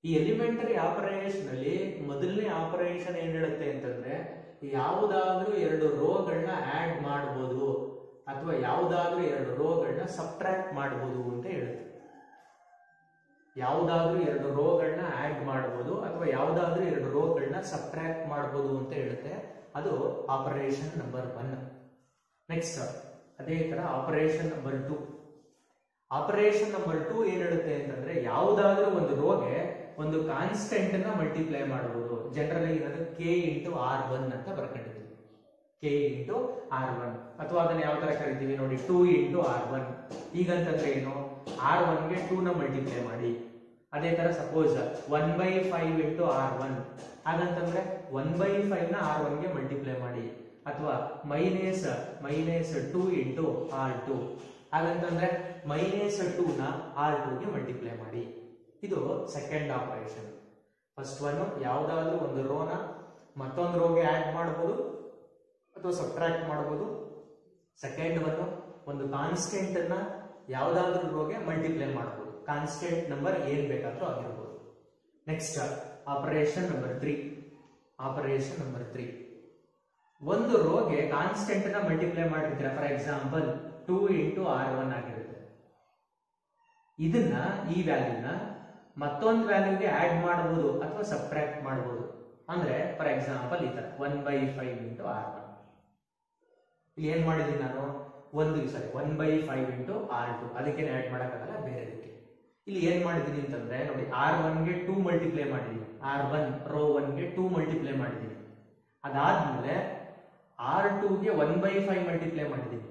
ಈ ಎಲಿಮೆಂಟರಿ ಆಪರೇಷನ್ ಅಲ್ಲಿ ಮೊದಲನೇ ಆಪರೇಷನ್ ಏನ್ ಹೇಳುತ್ತೆ ಅಂತಂದ್ರೆ ಯಾವುದಾದ್ರೂ 2 ರೋಗಳನ್ನ ಆಡ್ ಮಾಡಬಹುದು ಅಥವಾ ಯಾವುದಾದ್ರೂ 2 ರೋಗಳನ್ನ ಸಬ್ಟ್ರಾಕ್ಟ್ ಮಾಡಬಹುದು ಅಂತ ಹೇಳುತ್ತೆ. ಯಾವುದಾದ್ರೂ 2 ರೋಗಳನ್ನ ಆಡ್ ಮಾಡಬಹುದು ಅಥವಾ ಯಾವುದಾದ್ರೂ 2 ರೋಗಳನ್ನ ಸಬ್ಟ್ರಾಕ್ಟ್ ಮಾಡಬಹುದು ಅಂತ ಹೇಳುತ್ತೆ. ಅದು ಆಪರೇಷನ್ ನಂಬರ್ 1. ನೆಕ್ಸ್ಟ್ ಅದೇ ತರ ಆಪರೇಷನ್ ನಂಬರ್ 2. ಆಪರೇಷನ್ ನಂಬರ್ 2 ಏನ್ ಹೇಳುತ್ತೆ ಅಂತಂದ್ರೆ ಯಾವುದಾದ್ರೂ ಒಂದು ರೋಗೆ ಒಂದು ಕಾನ್ಸ್ಟೆಂಟ್ ಅನ್ನ ಮಲ್ಟಿಪ್ಲೈ ಮಾಡಬಹುದು. ಜನರಲಿ ಅದು k ಇಂಟು R1 ಅಂತ ಬರ್ಕೊಂಡಿದ್ದೀವಿ. k ಇಂಟು R1 ಅಥವಾ ಅದನ್ನ ಯಾವ ತರ ಕರಿತೀವಿ ನೋಡಿ 2 ಇಂಟು R1. ಈಗಂತಂದ್ರೆ ಏನು, R1 ಗೆ 2 ನ ಮಲ್ಟಿಪ್ಲೈ ಮಾಡಿ. ಅದೇ ತರ ಸಪೋಸ್ 1/5 ಇಂಟು R1 ಹಾಗಂತಂದ್ರೆ 1/5 ನ R1 ಗೆ ಮಲ್ಟಿಪ್ಲೈ ಮಾಡಿ. ಅಥವಾ ಮೈನಸ್ 2 ಇಂಟು R2 ಹಾಗಂತಂದ್ರೆ -2 ನ R2 ಗೆ ಮಲ್ಟಿಪ್ಲೈ ಮಾಡಿ. ಇದು ಸೆಕೆಂಡ್ ಆಪರೇಷನ್. ಫಸ್ಟ್ ಒನ್ ಯಾವ್ದಾದ್ರು ಒಂದು ರೋನ ಮತ್ತೊಂದು ರೋಗೆ ಆಡ್ ಮಾಡಬಹುದು ಅಥವಾ ಸಬ್ಟ್ರಾಕ್ಟ್ ಮಾಡಬಹುದು. ಸೆಕೆಂಡ್ ಒನ್ ಒಂದು ಕಾನ್ಸ್ಟೆಂಟ್ ಅನ್ನ ಯಾವ್ದಾದ್ರು ರೋಗೆ ಮಲ್ಟಿಪ್ಲೈ ಮಾಡಬಹುದು. ಕಾನ್ಸ್ಟೆಂಟ್ ನಂಬರ್ ಏನ್ ಬೇಕಾದ್ರೂ ಆಗಿರಬಹುದು. Next operation number 3. Operation number 3 ಒಂದು ರೋಗೆ ಕಾನ್ಸ್ಟೆಂಟ್ ನ ಮಲ್ಟಿಪ್ಲೈ ಮಾಡಿರ್ತೀರ. ಫಾರ್ ಎಕ್ಸಾಂಪಲ್ 2 ಇಂಟು R1 ಆಗಿರುತ್ತೆ. ಇದನ್ನ ಈ ವ್ಯಾಲ್ಯೂನ ಮತ್ತೊಂದು ವ್ಯಾಲ್ಯೂಗೆ ಆಡ್ ಮಾಡಬಹುದು ಅಥವಾ ಸಬ್ಟ್ರಾಕ್ಟ್ ಮಾಡಬಹುದು. ಅಂದ್ರೆ ಫಾರ್ ಎಕ್ಸಾಂಪಲ್ ಈ ತರ 1/5 ಇಂಟು R1. ಇಲ್ಲಿ ಏನ್ ಮಾಡಿದೀನಿ ನಾನು 1/5 ಇಂಟು R2 ಅದಕ್ಕೆ ಆಡ್ ಮಾಡಕ್ಕಾಗಲ್ಲ ಬೇರೆದಕ್ಕೆ. ಇಲ್ಲಿ ಏನ್ ಮಾಡಿದೀನಿ ಅಂತಂದ್ರೆ ನೋಡಿ R1 ಗೆ 2 ಮಲ್ಟಿಪ್ಲೈ ಮಾಡಿದೀನಿ. R1 ರೋ 1 ಗೆ 2 ಮಲ್ಟಿಪ್ಲೈ ಮಾಡಿದೀನಿ. ಅದಾದ್ಮೇಲೆ R2 ಗೆ 1/5 ಮಲ್ಟಿಪ್ಲೈ ಮಾಡಿದೀನಿ.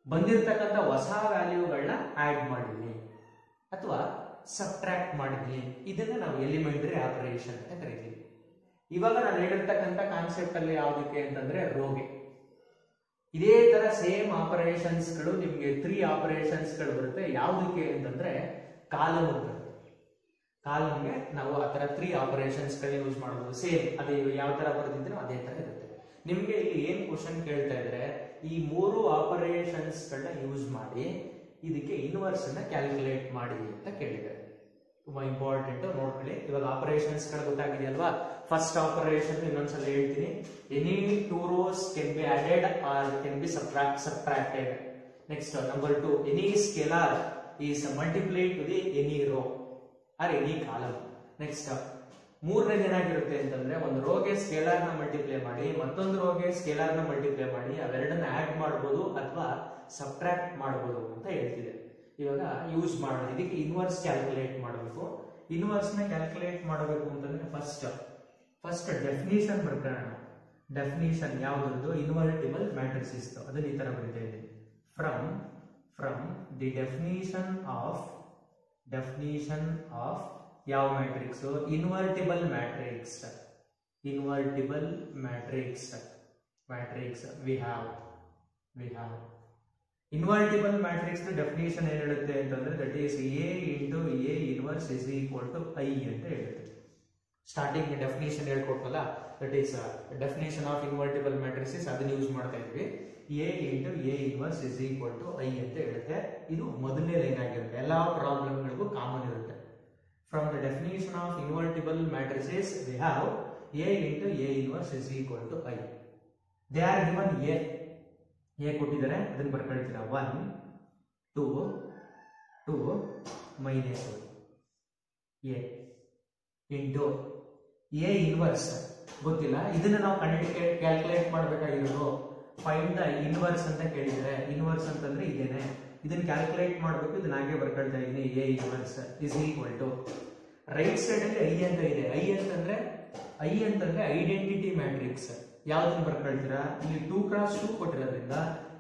ಬಂದಿರತಕ್ಕಂಥ ಹೊಸ ವ್ಯಾಲ್ಯೂಗಳನ್ನ ಆಡ್ ಮಾಡಿದೀನಿ ಅಥವಾ ಸಬ್ಟ್ರಾಕ್ಟ್ ಮಾಡಿದೀನಿ. ಇದನ್ನ ನಾವು ಎಲಿಮೆಂಟರಿ ಆಪರೇಷನ್ ಅಂತ ಕರಿತೀವಿ. ಇವಾಗ ನಾನು ಹೇಳಿರ್ತಕ್ಕಂಥ ಕಾನ್ಸೆಪ್ಟ್ ಅಲ್ಲಿ ಯಾವುದಕ್ಕೆ ಅಂತಂದ್ರೆ ರೋಗೆ. ಇದೇ ತರ ಸೇಮ್ ಆಪರೇಷನ್ಸ್ ಗಳು ನಿಮ್ಗೆ 3 ಆಪರೇಷನ್ಸ್ ಗಳು ಬರುತ್ತೆ. ಯಾವುದಕ್ಕೆ ಅಂತಂದ್ರೆ ಕಾಲಮ್ ಬರುತ್ತೆ. ಕಾಲಮ್ಗೆ ನಾವು ಆ ತರ 3 ಆಪರೇಷನ್ಸ್ ಗಳನ್ನ ಯೂಸ್ ಮಾಡಬಹುದು. ಸೇಮ್ ಅದೇ ಯಾವ ತರ ಬರ್ತಿದ್ರೆ ಅದೇ ತರ ಇರುತ್ತೆ. ನಿಮ್ಗೆ ಇಲ್ಲಿ ಏನ್ ಕ್ವಶನ್ ಕೇಳ್ತಾ ಇದ್ರೆ ಈ 3 ಆಪರೇಷನ್ಸ್ ಗಳನ್ನ ಯೂಸ್ ಮಾಡಿ ಇದಕ್ಕೆ ಇನ್ವರ್ಸ್ ಅನ್ನ ಕ್ಯಾಲ್ಕುಲೇಟ್ ಮಾಡಿ ಅಂತ ಕೇಳಿದ್ದಾರೆ. ತುಂಬಾ ಇಂಪಾರ್ಟೆಂಟ್ ನೋಡ್ಕೊಳ್ಳಿ. ಇವಾಗ ಆಪರೇಷನ್ಸ್ ಗಳು ಗೊತ್ತಾಗಿದೆಯಲ್ವಾ. ಫಸ್ಟ್ ಆಪರೇಷನ್ ಇನ್ನೊಂದ್ಸಲ ಹೇಳ್ತೀನಿ. Any 2 rows can be added or can be subtracted. Next number 2, any scalar is multiplied to the any row or any column. Next ಮೂರನೇದು ಏನಾಗಿರುತ್ತೆ ಅಂತಂದ್ರೆ ಒಂದು ರೋಗೆ ಸ್ಕೇಲಾರ್ ನ ಮಲ್ಟಿಪ್ಲೈ ಮಾಡಿ ಮತ್ತೊಂದು ರೋಗೆ ಸ್ಕೇಲಾರ್ ನ ಮಲ್ಟಿಪ್ಲೈ ಮಾಡಿ ಅವೆರಡನ್ನ ಆಡ್ ಮಾಡಬಹುದು ಅಥವಾ ಸಬ್ಟ್ರಾಕ್ಟ್ ಮಾಡಬಹುದು ಅಂತ ಹೇಳ್ತಿದೆ. ಇವಾಗ ಯೂಸ್ ಮಾಡೋದು ಇದಕ್ಕೆ ಇನ್ವರ್ಸ್ ಕ್ಯಾಲ್ಕುಲೇಟ್ ಮಾಡಬೇಕು. ಇನ್ವರ್ಸ್ ನ ಕ್ಯಾಲ್ಕುಲೇಟ್ ಮಾಡಬೇಕು ಅಂತಂದ್ರೆ ಫಸ್ಟ್ ಡೆಫಿನಿಷನ್ ಬರ್ಕೊಳ್ಳೋಣ. ಡೆಫಿನಿಷನ್ ಯಾವ್ದು ಇನ್ವರ್ಟಿಬಲ್ ಮ್ಯಾಟ್ರಿಕ್ಸ್ ಅದನ್ನ ಈ ತರ ಬರೀತಾ ಇದ್ದೀನಿ. ಫ್ರಮ್ ದಿ ಡೆಫಿನಿಷನ್ ಆಫ್ ಯಾವ matrix invertible matrix we have invertible matrix definition ಏನ್ ಹೇಳುತ್ತೆ ಅಂತಂದ್ರೆ that is A into A inverse is equal to I ಅಂತ ಹೇಳುತ್ತೆ. ಸ್ಟಾರ್ಟಿಂಗ್ ಡೆಫಿನಿಷನ್ ಹೇಳ್ಕೊಟ್ವಲ್ಲ that is definition of invertible matrix ಅದನ್ನ ಯೂಸ್ ಮಾಡ್ತಾ ಇದ್ವಿ. A into A inverse is equal to I ಅಂತ ಹೇಳುತ್ತೆ. ಇದು ಮೊದಲನೇ ಲೈನ್ ಆಗಿರುತ್ತೆ. ಎಲ್ಲಾ ಪ್ರಾಬ್ಲಮ್ಗಳಿಗೂ ಕಾಮನ್ ಇರುತ್ತೆ. From the definition of invertible matrices, we have A into A inverse is equal to I. They are given A ಕೊಟ್ಟಿದ್ದಾರೆ ಅದನ್ನ ಬರ್ಕೊಳ್ತೀರಾ 1 2 minus A into A inverse ಗೊತ್ತಿಲ್ಲ. ಇದನ್ನ ನಾವು ಕ್ಯಾಲ್ಕುಲೇಟ್ ಮಾಡಬೇಕಾಗಿರೋದು ಫೈಂಡ್ ದ ಇನ್ವರ್ಸ್ ಅಂತ ಕೇಳಿದರೆ. ಇನ್ವರ್ಸ್ ಅಂತಂದ್ರೆ ಇದೇನೆ. ಇದನ್ನ ಕ್ಯಾಲ್ಕುಲೇಟ್ ಮಾಡಬೇಕು. ಇದನ್ನ ಹಾಗೆ ಬರ್ಕೊಳ್ತಾ ಇದ್ದೀನಿ. A inverse is equal to right side ಅಲ್ಲಿ I ಅಂತ ಇದೆ. I ಅಂತಂದ್ರೆ ಐಡೆಂಟಿಟಿ ಮ್ಯಾಟ್ರಿಕ್ಸ್. ಯಾವ್ದನ್ನ ಬರ್ಕೊಳ್ತೀರಾ ಇಲ್ಲಿ 2x2 ಕೊಟ್ಟಿರೋದ್ರಿಂದ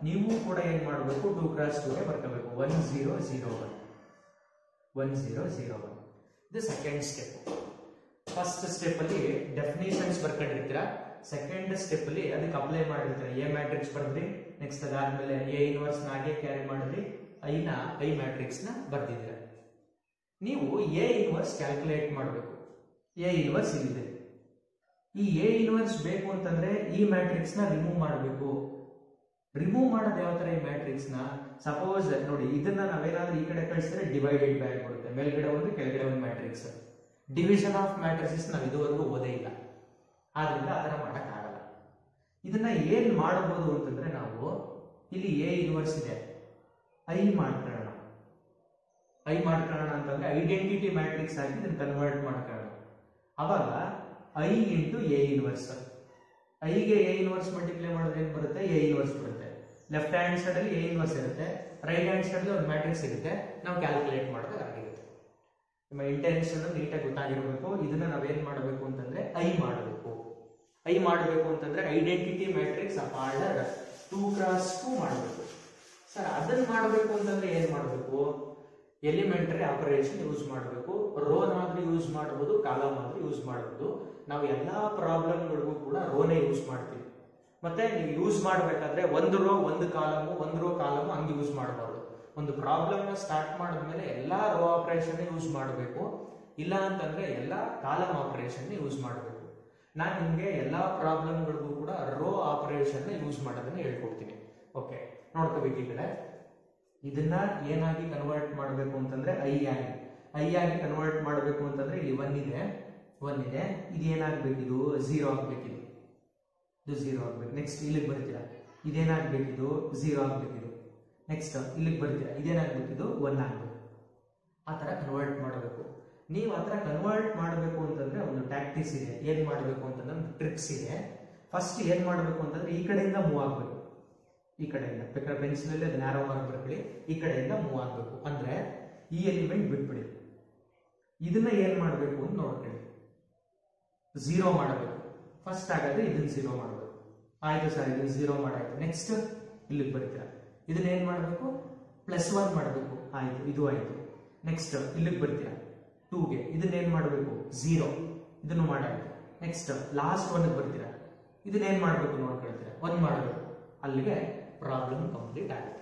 ನೀವು ಕೂಡ ಏನ್ ಮಾಡಬೇಕು 2x2 ಗೆ ಬರ್ಕೋಬೇಕು. 1 0 0 1 ಇದು ಸೆಕೆಂಡ್ ಸ್ಟೆಪ್. ಫಸ್ಟ್ ಸ್ಟೆಪ್ ಅಲ್ಲಿ ಡೆಫಿನಿಷನ್ಸ್ ಬರ್ಕೊಂಡಿರ್ತೀರಾ. ಸೆಕೆಂಡ್ ಸ್ಟೆಪ್ ಅಲ್ಲಿ ಅದಕ್ಕೆ ಅಪ್ಲೈ ಮಾಡಿರ್ತೀರಾ. A ಮ್ಯಾಟ್ರಿಕ್ಸ್ ಬರ್ದ್ರಿ. ನೆಕ್ಸ್ಟ್ ಅದಾದ್ಮೇಲೆ A ಇನ್ವರ್ಸ್ ನಾಗೆ ಕ್ಯಾರಿ ಮಾಡಿದ್ರಿ. I ಮ್ಯಾಟ್ರಿಕ್ಸ್ ನ ಬರ್ದಿದ್ದೀರಾ. ನೀವು A ಇನ್ವರ್ಸ್ ಕ್ಯಾಲ್ಕುಲೇಟ್ ಮಾಡಬೇಕು. A ಇನ್ವರ್ಸ್ ಇಲ್ಲಿದೆ. ಈ A ಇನ್ವರ್ಸ್ ಬೇಕು ಅಂತಂದ್ರೆ ಈ ಮ್ಯಾಟ್ರಿಕ್ಸ್ ನ ರಿಮೂವ್ ಮಾಡಬೇಕು. ರಿಮೂವ್ ಮಾಡೋದು ಯಾವ ತರ ಈ ಮ್ಯಾಟ್ರಿಕ್ಸ್ ನ ಸಪೋಸ್ ನೋಡಿ ಇದನ್ನ ನಾವೇನಾದ್ರೂ ಈ ಕಡೆ ಕಳಿಸಿದ್ರೆ ಡಿವೈಡೆಡ್ ಬೈ ಆಗಿಬಿಡುತ್ತೆ. ಮೇಲ್ಗಡೆ ಒಂದು ಕೆಳಗಡೆ ಒಂದು ಮ್ಯಾಟ್ರಿಕ್ಸ್. ಡಿವಿಷನ್ ಆಫ್ ಮ್ಯಾಟ್ರಿಕ್ಸ್ ನಾವು ಇದುವರೆಗೂ ಓದೇ ಇಲ್ಲ. ಆದ್ರಿಂದ ಆ ತರ ಮಾಡಕ್ ಆಗಲ್ಲ. ಇದನ್ನ ಏನ್ ಮಾಡಬಹುದು ಅಂತಂದ್ರೆ ನಾವು ಇಲ್ಲಿ A ಇನ್ವರ್ಸ್ ಇದೆ I ಮಾಡ್ಕೊಳ್ಳೋಣ ಅಂತಂದ್ರೆ ಐಡೆಂಟಿಟಿ ಮ್ಯಾಟ್ರಿಕ್ಸ್ ಆಗಿ ಇದನ್ನ ಕನ್ವರ್ಟ್ ಮಾಡ್ಕೊಳ್ಳೋಣ. ಅವಾಗ I ಇಂಟು A ಇನ್ವರ್ಸ್ ಐಗೆ ಎ ಇನ್ವರ್ಸ್ ಮಲ್ಟಿಪ್ಲೈ ಮಾಡಿದ್ರೆ ಏನು ಬರುತ್ತೆ, ಎ ಇನ್ವರ್ಸ್ ಬರುತ್ತೆ. ಲೆಫ್ಟ್ ಹ್ಯಾಂಡ್ ಸೈಡ್ ಅಲ್ಲಿ ಎ ಇನ್ವರ್ಸ್ ಇರುತ್ತೆ, ರೈಟ್ ಹ್ಯಾಂಡ್ ಸೈಡ್ ಒಂದು ಮ್ಯಾಟ್ರಿಕ್ಸ್ ಇರುತ್ತೆ. ನಾವು ಕ್ಯಾಲ್ಕುಲೇಟ್ ಮಾಡಿದಾಗ ಆಗಿರುತ್ತೆ. ನಿಮ್ಮ ಇಂಟೆನ್ಷನ್ ನೀಟಾಗಿ ಗೊತ್ತಾಗಿರಬೇಕು. ಇದನ್ನ ನಾವೇನ್ ಮಾಡಬೇಕು ಅಂತಂದ್ರೆ ಐ ಮಾಡಬೇಕು. ಐ ಮಾಡಬೇಕು ಅಂತಂದ್ರೆ identity matrix of order 2x2 ಮಾಡಬೇಕು. ಸರ್ ಅದನ್ನ ಮಾಡಬೇಕು ಅಂತಂದ್ರೆ ಏನ್ ಮಾಡಬೇಕು, ಎಲಿಮೆಂಟರಿ ಆಪರೇಷನ್ ಯೂಸ್ ಮಾಡಬೇಕು. ರೋನಾದ್ರೂ ಯೂಸ್ ಮಾಡಬಹುದು, ಕಾಲಮ್ ಆದ್ರೂ ಯೂಸ್ ಮಾಡಬಹುದು. ನಾವು ಎಲ್ಲಾ ಪ್ರಾಬ್ಲಮ್ಗಳಿಗೂ ಕೂಡ ರೋನೇ ಯೂಸ್ ಮಾಡ್ತೀವಿ. ಮತ್ತೆ ನೀವು ಯೂಸ್ ಮಾಡಬೇಕಾದ್ರೆ ಒಂದು ರೋ ಒಂದು ಕಾಲಮ್ ಹಂಗೆ ಯೂಸ್ ಮಾಡಬಾರ್ದು. ಒಂದು ಪ್ರಾಬ್ಲಮ್ ನ ಸ್ಟಾರ್ಟ್ ಮಾಡಿದ್ಮೇಲೆ ಎಲ್ಲಾ ರೋ ಆಪರೇಷನ್ ಯೂಸ್ ಮಾಡಬೇಕು, ಇಲ್ಲ ಅಂತಂದ್ರೆ ಎಲ್ಲಾ ಕಾಲಮ್ ಆಪರೇಷನ್ ಯೂಸ್ ಮಾಡಬೇಕು. ನಾನು ನಿಮ್ಗೆ ಎಲ್ಲಾ ಪ್ರಾಬ್ಲಮ್ಗಳಿಗೂ ಕೂಡ ರೋ ಆಪರೇಷನ್ ಯೂಸ್ ಮಾಡೋದನ್ನ ಹೇಳ್ಕೊಡ್ತೀನಿ. ಓಕೆ, ನೋಡ್ಕೋಬೇಕು. ಈ ಕಡೆ ಇದನ್ನ ಏನಾಗಿ ಕನ್ವರ್ಟ್ ಮಾಡಬೇಕು ಅಂತಂದ್ರೆ ಐ ಆಗಿ ಕನ್ವರ್ಟ್ ಮಾಡಬೇಕು ಅಂತಂದ್ರೆ ಇಲ್ಲಿ ಒನ್ ಇದೆ. ಇದು ಏನಾಗ್ಬೇಕು, ಇದು 0 ಆಗ್ಬೇಕಿದು. ಇದು 0 ಆಗ್ಬೇಕು. ನೆಕ್ಸ್ಟ್ ಇಲ್ಲಿಗೆ ಬರ್ತೀರಾ, ಇದೇನಾಗ್ಬೇಕಿದು 0 ಆಗ್ಬೇಕಿದು. ನೆಕ್ಸ್ಟ್ ಇಲ್ಲಿಗೆ ಬರ್ತೀರಾ, ಇದೇನಾಗ್ಬೇಕಿದು 1 ಆಗ್ಬೇಕು. ಆ ತರ ಕನ್ವರ್ಟ್ ಮಾಡಬೇಕು. ನೀವು ಆ ತರ ಕನ್ವರ್ಟ್ ಮಾಡಬೇಕು ಅಂತಂದ್ರೆ ಒಂದು ಟ್ಯಾಕ್ಟಿಕ್ಸ್ ಇದೆ. ಏನ್ ಮಾಡಬೇಕು ಅಂತಂದ್ರೆ ಒಂದು ಟ್ರಿಕ್ಸ್ ಇದೆ. ಫಸ್ಟ್ ಏನ್ ಮಾಡಬೇಕು ಅಂತಂದ್ರೆ ಈ ಕಡೆಯಿಂದ ಮೂವ್ ಆಗ್ಬೇಕು. ಈ ಕಡೆಯಿಂದ ಬೇಕಾದ್ರೆ ಪೆನ್ಸಿಲ್ ಅಲ್ಲಿ ಅದನ್ನ ನ್ಯಾರೋ ಮಾರ್ಕ್ ಬರ್ಕೊಳ್ಳಿ. ಈ ಕಡೆಯಿಂದ ಮೂವ್ ಆಗ್ಬೇಕು. ಅಂದ್ರೆ ಈ ಎಲಿಮೆಂಟ್ ಬಿಟ್ಬಿಡಿ. ಇದನ್ನ ಏನ್ ಮಾಡಬೇಕು ಅಂತ ನೋಡ್ಕೊಳ್ಳಿ. 0 ಮಾಡಬೇಕು ಫಸ್ಟ್. ಹಾಗಾದ್ರೆ ಇದನ್ನ 0 ಮಾಡಬೇಕು. ಆಯ್ತು ಸರ್, ಇದನ್ನ 0 ಮಾಡಾಯ್ತು. ನೆಕ್ಸ್ಟ್ ಇಲ್ಲಿಗೆ ಬರ್ತೀರಾ, ಇದನ್ನ ಏನ್ ಮಾಡಬೇಕು, +1 ಮಾಡಬೇಕು. ಆಯ್ತು, ಇದು ಆಯ್ತು. ನೆಕ್ಸ್ಟ್ ಇಲ್ಲಿಗೆ ಬರ್ತೀರಾ 2ಗೆ, ಇದನ್ನ ಏನ್ ಮಾಡಬೇಕು 0, ಇದನ್ನು ಮಾಡಾಯ್ತು. ನೆಕ್ಸ್ಟ್ ಲಾಸ್ಟ್ 1ಗೆ ಬರ್ತೀರಾ, ಇದನ್ನ ಏನ್ ಮಾಡಬೇಕು ನೋಡ್ಕೊಳ್ತೀರಾ, 1 ಮಾಡಬೇಕು. ಅಲ್ಲಿಗೆ ಪ್ರಾಬ್ಲಮ್ ಕಂಪ್ಲೀಟ್ ಆಗುತ್ತೆ.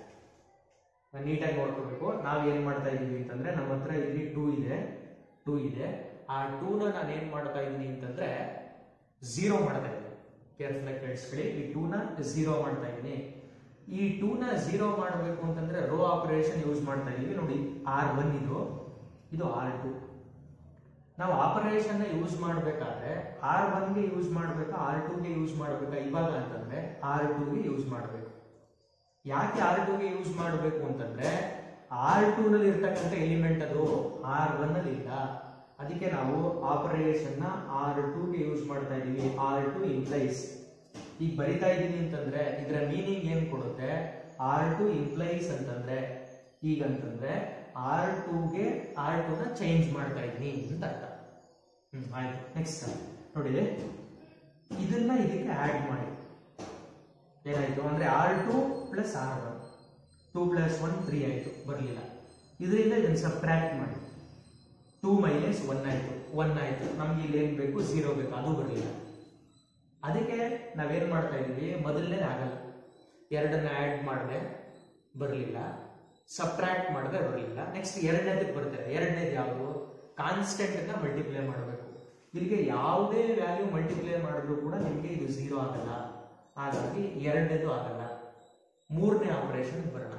ನೀಟಾಗಿ ನೋಡ್ಕೋಬೇಕು. ನಾವು ಏನ್ ಮಾಡ್ತಾ ಇದೀವಿ ಅಂತಂದ್ರೆ ನಮ್ಮ ಹತ್ರ ಇಲ್ಲಿ 2 ಇದೆ. ಆ 2ನ ನಾನು ಏನ್ ಮಾಡ್ತಾ ಇದೀನಿ ಅಂತಂದ್ರೆ 0 ಮಾಡ್ತಾ ಇದ್ದೀನಿ. ಕೇರ್ಫುಲ್ ಆಗಿ ಕೇಳಿಸ್ಕೊಳ್ಳಿ. ಈ 2ನ 0 ಮಾಡ್ತಾ ಇದ್ದೀನಿ. ಈ 2ನ 0 ಮಾಡಬೇಕು ಅಂತಂದ್ರೆ ರೋ ಆಪರೇಷನ್ ಯೂಸ್ ಮಾಡ್ತಾ ಇದೀವಿ. ನೋಡಿ, R1 ಇದು R2. ನಾವು ಆಪರೇಷನ್ ಯೂಸ್ ಮಾಡಬೇಕಾದ್ರೆ R1 ಗೆ ಯೂಸ್ ಮಾಡಬೇಕಾ, R2 ಗೆ ಯೂಸ್ ಮಾಡಬೇಕಾ ಇವಾಗ ಅಂತಂದ್ರೆ R2 ಗೆ ಯೂಸ್ ಮಾಡಬೇಕು. ಯಾಕೆ R2 ಗೆ ಯೂಸ್ ಮಾಡಬೇಕು ಅಂತಂದ್ರೆ R2 ನಲ್ಲಿ ಇರ್ತಕ್ಕಂಥ ಎಲಿಮೆಂಟ್ ಅದು R1 ನಲ್ಲಿ ಇಲ್ಲ. ಅದಕ್ಕೆ ನಾವು ಆಪರೇಷನ್ ನ R2 ಗೆ ಯೂಸ್ ಮಾಡ್ತಾ ಇದೀವಿ. R2 implies. ಈಗ ಬರಿತಾ ಇದೀನಿ ಅಂತಂದ್ರೆ ಇದರ ಮೀನಿಂಗ್ ಏನ್ ಕೊಡುತ್ತೆ, R2 ಇಂಪ್ಲೈಸ್ ಅಂತಂದ್ರೆ ಈಗಂತಂದ್ರೆ R2 ಗೆ R2 ನ ಚೇಂಜ್ ಮಾಡ್ತಾ ಇದೀನಿ ಅಂತ ಅರ್ಥ. ಆಯ್ತು. ನೆಕ್ಸ್ಟ್ ನೋಡಿ, ಇದನ್ನ ಇದಕ್ಕೆ ಆಡ್ ಮಾಡಿ. ಏನಾಯ್ತು ಅಂದ್ರೆ R2 + R1, 2 + 1 3 ಆಯ್ತು, ಬರಲಿಲ್ಲ. ಇದರಿಂದ ಇದನ್ನ ಸಬ್ಟ್ರಾಕ್ಟ್ ಮಾಡಿ. 2 - 1 ಆಯ್ತು, 1 ಆಯ್ತು. ನಮ್ಗೆ ಇಲ್ಲಿ ಏನ್ ಬೇಕು, 0 ಬೇಕು, ಅದು ಬರಲಿಲ್ಲ. ಅದಕ್ಕೆ ನಾವೇನ್ ಮಾಡ್ತಾ ಇದೀವಿ, ಮೊದಲನೇದು ಆಗಲ್ಲ. ಎರಡನ್ನ ಆಡ್ ಮಾಡಿದ್ರೆ ಬರಲಿಲ್ಲ, ಸಬ್ಟ್ರಾಕ್ಟ್ ಮಾಡಿದ್ರೆ ಬರಲಿಲ್ಲ. ನೆಕ್ಸ್ಟ್ ಎರಡನೇದಕ್ಕೆ ಬರ್ತಾರೆ. ಎರಡನೇದು ಯಾವುದು, ಕಾನ್ಸ್ಟೆಂಟ್ ನ ಮಲ್ಟಿಪ್ಲೈ ಮಾಡಬೇಕು. ಇಲ್ಲಿಗೆ ಯಾವುದೇ ವ್ಯಾಲ್ಯೂ ಮಲ್ಟಿಪ್ಲೈ ಮಾಡಿದ್ರು ಕೂಡ ನಿಮಗೆ ಇದು 0 ಆಗಲ್ಲ. ಹಾಗಾಗಿ ಎರಡನೇದು ಆಗಲ್ಲ. ಮೂರನೇ ಆಪರೇಷನ್ ಬರೋಣ.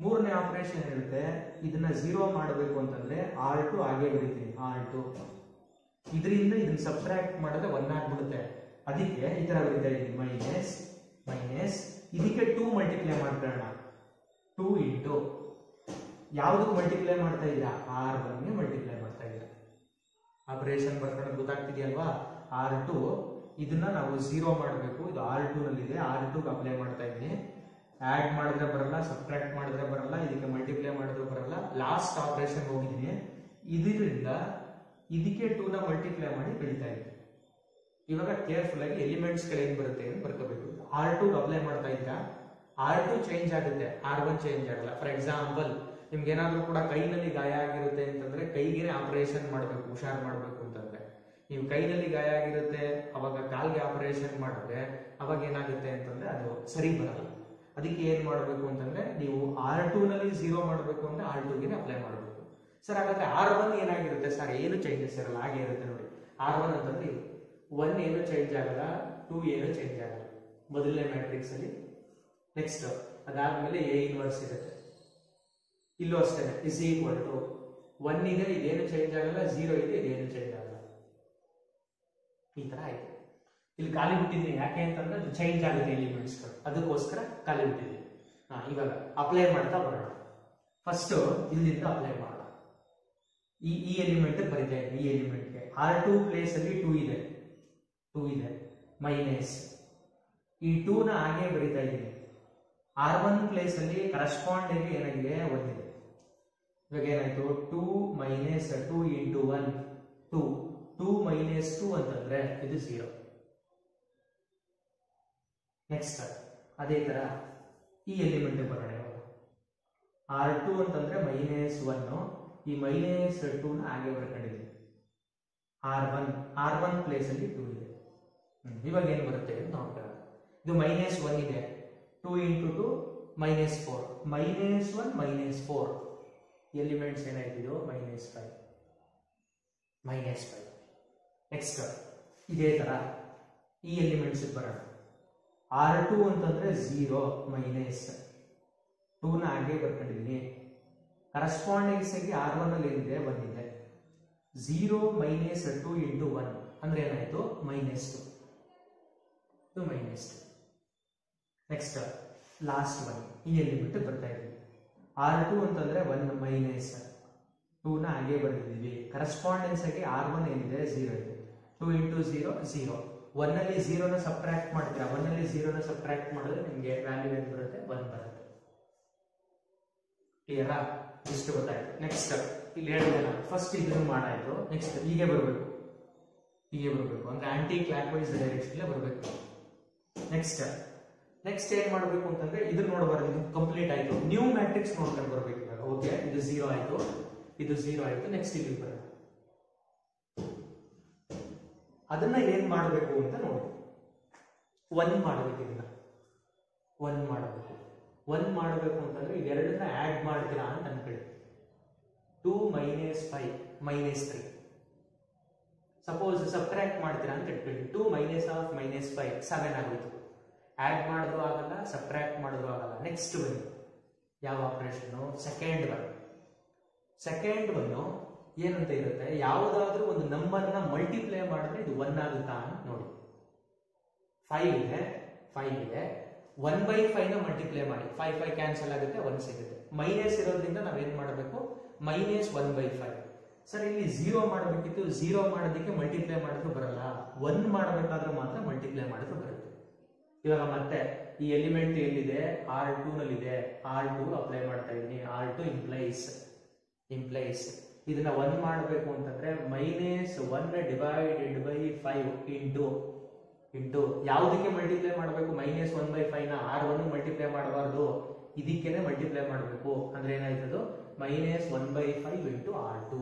ಮೂರನೇ ಆಪರೇಷನ್ ಇರುತ್ತೆ, ಇದನ್ನ 0 ಮಾಡಬೇಕು ಅಂತಂದ್ರೆ R2 ಹಾಗೆ ಬರೀತೀನಿ. R2 ಇದರಿಂದ ಇದನ್ನ ಸಬ್ಟ್ರಾಕ್ಟ್ ಮಾಡಿದ್ರೆ 1 ಆಗ್ಬಿಡುತ್ತೆ. ಅದಕ್ಕೆ ಈ ತರ ಬರೀತಾ ಇದ್ದೀನಿ, ಮೈನಸ್ ಇದಕ್ಕೆ 2 ಮಲ್ಟಿಪ್ಲೈ ಮಾಡ್ಕೊಳ್ಳೋಣ. 2 ಇಂಟು ಯಾವುದಕ್ಕೆ ಮಲ್ಟಿಪ್ಲೈ ಮಾಡ್ತಾ ಇದ್ದೀರಾ, R1 ಗೆ ಮಲ್ಟಿಪ್ಲೈ ಮಾಡ್ತಾ ಇದ್ದೀರಾ. ಆಪರೇಷನ್ ಬರ್ಕೊಳ್ಳೋದು ಗೊತ್ತಾಗ್ತಿದೆಯಲ್ವಾ. R2 ಇದನ್ನ ನಾವು 0 ಮಾಡಬೇಕು. ಇದು R2 ನಲ್ಲಿದೆ, R2 ಗೆ ಅಪ್ಲೈ ಮಾಡ್ತಾ ಇದ್ದೀನಿ. ಆಡ್ ಮಾಡಿದ್ರೆ ಬರಲ್ಲ, ಸಬ್ಟ್ರಾಕ್ಟ್ ಮಾಡಿದ್ರೆ ಬರಲ್ಲ, ಇದಕ್ಕೆ ಮಲ್ಟಿಪ್ಲೈ ಮಾಡಿದ್ರೆ ಬರಲ್ಲ. ಲಾಸ್ಟ್ ಆಪರೇಷನ್ ಹೋಗಿದ್ದೀನಿ. ಇದರಿಂದ ಇದಕ್ಕೆ 2 ನ ಮಲ್ಟಿಪ್ಲೈ ಮಾಡಿ ಕಳೀತಾ ಇದ್ದೀನಿ. ಇವಾಗ ಕೇರ್ಫುಲ್ ಆಗಿ ಎಲಿಮೆಂಟ್ಸ್ ಗಳು ಏನ್ ಬರುತ್ತೆ ಅಂತ ಬರ್ಕೋಬೇಕು. R2 ಗೆ ಅಪ್ಲೈ ಮಾಡ್ತಾ ಇದ್ದ R2 ಚೇಂಜ್ ಆಗುತ್ತೆ, R1 ಚೇಂಜ್ ಆಗಲ್ಲ. ಫಾರ್ ಎಕ್ಸಾಂಪಲ್, ನಿಮ್ಗೆ ಏನಾದ್ರೂ ಕೂಡ ಕೈನಲ್ಲಿ ಗಾಯ ಆಗಿರುತ್ತೆ ಅಂತಂದ್ರೆ ಕೈಗೆ ಆಪರೇಷನ್ ಮಾಡಬೇಕು, ಹುಷಾರ್ ಮಾಡಬೇಕು ಅಂತಂದ್ರೆ. ನೀವು ಕೈನಲ್ಲಿ ಗಾಯ ಆಗಿರುತ್ತೆ, ಅವಾಗ ಕಾಲ್ಗೆ ಆಪರೇಷನ್ ಮಾಡಿದ್ರೆ ಅವಾಗ ಏನಾಗುತ್ತೆ ಅಂತಂದ್ರೆ ಅದು ಸರಿ ಬರಲ್ಲ. ಅದಕ್ಕೆ ಏನ್ ಮಾಡಬೇಕು ಅಂತಂದ್ರೆ ನೀವು R2 ನಲ್ಲಿ 0 ಮಾಡಬೇಕು ಅಂದ್ರೆ R2 ಗೆ ಅಪ್ಲೈ ಮಾಡಬೇಕು. ಸರ್ ಹಾಗಾದ್ರೆ R1 ಏನಾಗಿರುತ್ತೆ, ಸರ್ ಏನು ಚೇಂಜಸ್ ಇರಲ್ಲ, ಹಾಗೆ ಇರುತ್ತೆ ನೋಡಿ. R1 ಅಂತಂದ್ರೆ 1 ಏನು ಚೇಂಜ್ ಆಗಲ್ಲ, 2 ಏನು ಚೇಂಜ್ ಆಗಲ್ಲ ಮೊದಲನೇ ಮ್ಯಾಟ್ರಿಕ್ಸ್ ಅಲ್ಲಿ. ನೆಕ್ಸ್ಟ್ ಅದಾದ್ಮೇಲೆ A ಇನ್ವರ್ಸ್ ಇರುತ್ತೆ. ಇಲ್ಲೂ ಅಷ್ಟೇ, =1 ಇದೆ, ಇದೇನು ಚೇಂಜ್ ಆಗಲ್ಲ. 0 ಇದೆ, ಇದೇನು ಚೇಂಜ್ ಆಗಲ್ಲ. ಈ ತರ ಆಯ್ತು. ಇಲ್ಲಿ ಖಾಲಿ ಬಿಟ್ಟಿದ್ದೀನಿ, ಯಾಕೆ ಅಂತಂದ್ರೆ ಅದು ಚೇಂಜ್ ಆಗುತ್ತೆ ಎಲಿಮೆಂಟ್ಸ್ ಗಳು, ಅದಕ್ಕೋಸ್ಕರ ಖಾಲಿ ಬಿಟ್ಟಿದ್ದೀನಿ. ಇವಾಗ ಅಪ್ಲೈ ಮಾಡ್ತಾ ಬರೋಣ. ಫಸ್ಟ್ ಇಲ್ಲಿಂದ ಅಪ್ಲೈ ಮಾಡೋಣ. ಈ ಎಲಿಮೆಂಟ್ ಬರೀತಾ ಇದ್ದೀನಿ. ಈ ಎಲಿಮೆಂಟ್ಗೆ R2 ಪ್ಲೇಸ್ ಅಲ್ಲಿ 2 ಇದೆ. ಮೈನಸ್ ಈ 2 ನ ಹಾಗೆ ಬರೀತಾ ಇದ್ದೀನಿ. R1 ಪ್ಲೇಸ್ ಅಲ್ಲಿ ಕರೆಸ್ಪಾಂಡಿಂಗ್ ಏನಾಗಿದೆ 1 ಇದೆ. ಇವಾಗ ಏನಾಯ್ತು 2 ಮೈನಸ್ 2 ಇಂಟು 1 2 2 ಮೈನಸ್ 2 ಅಂತಂದ್ರೆ ಇದು 0. ನೆಕ್ಸ್ಟ್ ಅದೇ ತರ ಈ ಎಲಿಮೆಂಟ್ ಬರೋಣ. R2 ಅಂತಂದ್ರೆ ಮೈನಸ್ 1, ಈ ಮೈನಸ್ 2 ನ ಹಾಗೆ ಬರ್ಕೊಂಡಿದ್ದೀನಿ. R1 ಪ್ಲೇಸ್ ಅಲ್ಲಿ 2 ಇದೆ. ಇವಾಗ ಏನ್ ಬರುತ್ತೆ ನೋಡ್ಕೊಳ್ಳೋಣ. ಇದು ಮೈನಸ್ 1 ಇದೆ, 2 into 2 minus 4, minus 1 minus 4 elements ಏನಾಯ್ತಿದೋ ಮೈನಸ್ 5. ನೆಕ್ಸ್ಟ್ ಇದೇ ತರ ಈ ಎಲಿಮೆಂಟ್ಸ್ ಬರೋಣ. R2 ಅಂತಂದ್ರೆ 0 ಮೈನಸ್ 2 ನ ಹಾಗೆ ಬರ್ಕೊಂಡಿದ್ದೀನಿ. ಕರೆಸ್ಪಾಂಡಿಂಗ್ಸ್ ಆಗಿ R1 ಅಲ್ಲಿ ಏನಿದೆ 1 ಇದೆ. 0 ಮೈನಸ್ 2 ಇಂಟು 1 ಅಂದ್ರೆ ಏನಾಯ್ತು ಮೈನಸ್ 2 ಮೈನಸ್ 2. ನೆಕ್ಸ್ಟ್ ಲಾಸ್ಟ್ 1 ಈ ಎಲಿಮೆಂಟ್ ಬರ್ತಾ ಇದೆ. R2 ಅಂತಂದ್ರೆ 1 ಮೈನಸ್ 2 ನ ಹಾಗೆ ಬರ್ತಿದ್ದೀವಿ. ಕರೆಸ್ಪಾಂಡೆನ್ಸ್ ಆಗಿ R1 ಏನಿದೆ 0 ಇದೆ. 2 ಇಂಟು 0 0. 1 ಅಲ್ಲಿ 0 ನ ಸಬ್ಟ್ರಾಕ್ಟ್ ಮಾಡ್ತೀರಾ, 1 ಅಲ್ಲಿ 0 ನ ಸಬ್ಟ್ರಾಕ್ಟ್ ಮಾಡಿದ್ರೆ ನಿಮಗೆ ವ್ಯಾಲ್ಯೂ ಏನು ಬರುತ್ತೆ 1 ಬರುತ್ತೆ. ಕ್ಲಿಯರಾ? ಇಷ್ಟು ಗೊತ್ತಾಯ್ತು. ನೆಕ್ಸ್ಟ್ ಇಲ್ಲಿ ಹೇಳಿದೆ ಫಸ್ಟ್ ಇದನ್ನು ಮಾಡಾಯ್ತು. ನೆಕ್ಸ್ಟ್ ಹೀಗೆ ಬರಬೇಕು ಅಂದ್ರೆ ಆಂಟಿ ಕ್ಲಾಕ್ ವೈಸ್ ಡೈರೆಕ್ಷನ್ ಬರಬೇಕು. ನೆಕ್ಸ್ಟ್ ಏನ್ ಮಾಡಬೇಕು ಅಂತಂದ್ರೆ ಇದನ್ನ ನೋಡಬಾರ್ದು, ಇದು ಕಂಪ್ಲೀಟ್ ಆಯ್ತು. ನ್ಯೂ ಮ್ಯಾಟ್ರಿಕ್ಸ್ ನೋಡ್ಕೊಂಡು ಬರಬೇಕು. ಇವಾಗ ಓಕೆ ಇದು 0 ಆಯ್ತು, ಇದು 0 ಆಯ್ತು. ನೆಕ್ಸ್ಟ್ ಇಲ್ಲಿ ಬರೋಣ. ಅದನ್ನ ಏನ್ ಮಾಡಬೇಕು ಅಂತ ನೋಡಿ. 1 ಮಾಡಬೇಕು. ಇದನ್ನ 1 ಮಾಡಬೇಕು ಅಂತಂದ್ರೆ ಇವೆರಡನ್ನ ಆಡ್ ಮಾಡ್ತೀರಾ ಅಂತ ಅನ್ಕೊಳ್ಳಿ. 2 ಮೈನಸ್ 5 ಮೈನಸ್ 3. ಸಪೋಸ್ ಸಬ್ಟ್ರಾಕ್ಟ್ ಮಾಡ್ತೀರಾ ಅಂತ ಇಟ್ಕೊಳ್ಳಿ. 2 ಮೈನಸ್ ಆಫ್ ಮೈನಸ್ 5 7 ಆಗೋಯ್ತು. ಆಡ್ ಮಾಡಿದ್ರು ಆಗಲ್ಲ, ಸಬ್ಟ್ರಾಕ್ಟ್ ಮಾಡಿದ್ರು ಆಗಲ್ಲ. ನೆಕ್ಸ್ಟ್ ಬನ್ನಿ, ಯಾವ ಆಪರೇಷನ್? ಸೆಕೆಂಡ್ ಒನ್ ಏನಂತ ಇರುತ್ತೆ, ಯಾವುದಾದ್ರೂ ಒಂದು ನಂಬರ್ನ ಮಲ್ಟಿಪ್ಲೈ ಮಾಡಿದ್ರೆ ಇದು 1 ಆಗುತ್ತಾ ಅಂತ ನೋಡಿ. 5 ಇದೆ, 1/5 ನ ಮಲ್ಟಿಪ್ಲೈ ಮಾಡಿ, 5 ಕ್ಯಾನ್ಸಲ್ ಆಗುತ್ತೆ, 1 ಸಿಗುತ್ತೆ. ಮೈನಸ್ ಇರೋದ್ರಿಂದ ನಾವೇನ್ ಮಾಡಬೇಕು, ಮೈನಸ್ 1/5. ಸರ್ ಇಲ್ಲಿ 0 ಮಾಡಬೇಕಿತ್ತು, 0 ಮಾಡೋದಕ್ಕೆ ಮಲ್ಟಿಪ್ಲೈ ಮಾಡಿದ್ರು ಬರಲ್ಲ, 1 ಮಾಡಬೇಕಾದ್ರೂ ಮಾತ್ರ ಮಲ್ಟಿಪ್ಲೈ ಮಾಡಿದ್ರು ಬರುತ್ತೆ. ಇವಾಗ ಮತ್ತೆ ಈ ಎಲಿಮೆಂಟ್ ಎಲ್ಲಿದೆ R2 ನಲ್ಲಿದೆ, R2 ಅಪ್ಲೈ ಮಾಡ್ತಾ ಇದ್ದೀನಿ. R2 ಇಂಪ್ಲೈಸ್ ಇದನ್ನ 1 ಮಾಡಬೇಕು ಅಂತಂದ್ರೆ ಮೈನಸ್ 1 ಡಿವೈಡೆಡ್ ಬೈ 5 ಇಂಟು ಯಾವುದಕ್ಕೆ ಮಲ್ಟಿಪ್ಲೈ ಮಾಡಬೇಕು, ಮೈನಸ್ 1/5 ನ R1 ಮಲ್ಟಿಪ್ಲೈ ಮಾಡಬಾರ್ದು, ಇದಕ್ಕೇನೆ ಮಲ್ಟಿಪ್ಲೈ ಮಾಡಬೇಕು. ಅಂದ್ರೆ ಏನಾಯ್ತದು ಮೈನಸ್ 1/5 ಇಂಟು R2.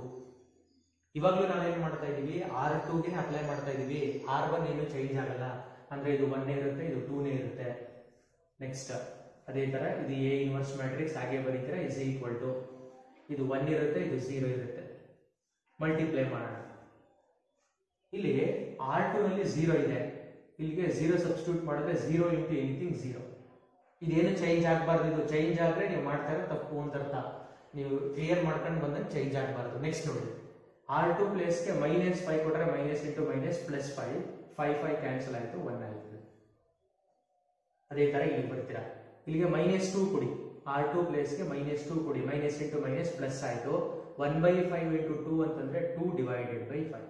ಇವಾಗ್ಲೂ ನಾವೇನ್ ಮಾಡ್ತಾ ಇದೀವಿ, R2 ಗೆ ಅಪ್ಲೈ ಮಾಡ್ತಾ ಇದೀವಿ. R1 ಏನು ಚೇಂಜ್ ಆಗಲ್ಲ, ಅಂದ್ರೆ ಇದು 1 ಇರುತ್ತೆ, ಇದು 2 ಇರುತ್ತೆ. ನೆಕ್ಸ್ಟ್ ಅದೇ ತರ ಇದು A ಇನ್ವರ್ಸ್ ಮ್ಯಾಟ್ರಿಕ್ಸ್ ಹಾಗೆ ಬರೀತೀರಾ. ಇಸ್ ಈಕ್ವಲ್ ಟು ಇದು 1 ಇರುತ್ತೆ, ಇದು 0 ಇರುತ್ತೆ. ಮಲ್ಟಿಪ್ಲೈ ಮಾಡೋಣ. ಇಲ್ಲಿ R2 ನಲ್ಲಿ 0 ಇದೆ, ಇಲ್ಲಿಗೆ 0 ಸಬ್ಸ್ಟಿಟ್ಯೂಟ್ ಮಾಡಿದ್ರೆ 0 ಇಂಟು ಎನಿಥಿಂಗ್ 0. ಇದೇನು ಚೇಂಜ್ ಆಗಬಾರ್ದು. ಇದು ಚೇಂಜ್ ಆದ್ರೆ ನೀವು ಮಾಡ್ತಾ ಇರೋ ತಪ್ಪು ಅಂತ ಅರ್ಥ. ನೀವು ಕ್ಲಿಯರ್ ಮಾಡ್ಕೊಂಡು ಬಂದಾಗ ಚೇಂಜ್ ಆಗಬಾರ್ದು. ನೆಕ್ಸ್ಟ್ ನೋಡಿ, R2 ಪ್ಲೇಸ್ಗೆ ಮೈನಸ್ 5 ಕೊಟ್ರೆ minus into minus plus 5 cancel ಆಯ್ತು, 1 ಆಯ್ತು. ಅದೇ ತರ ಇಲ್ಲಿ ಬರ್ತೀರಾ, ಇಲ್ಲಿಗೆ ಮೈನಸ್ 2 ಕೊಡಿ. R2 ಪ್ಲೇಸ್ಗೆ ಮೈನಸ್ 2 ಕೊಡಿ, ಮೈನಸ್ ಇಂಟು ಮೈನಸ್ ಪ್ಲಸ್ ಆಯ್ತು. 1/5 ಇಂಟು 2 ಅಂತಂದ್ರೆ 2 ಡಿವೈಡೆಡ್ ಬೈ 5.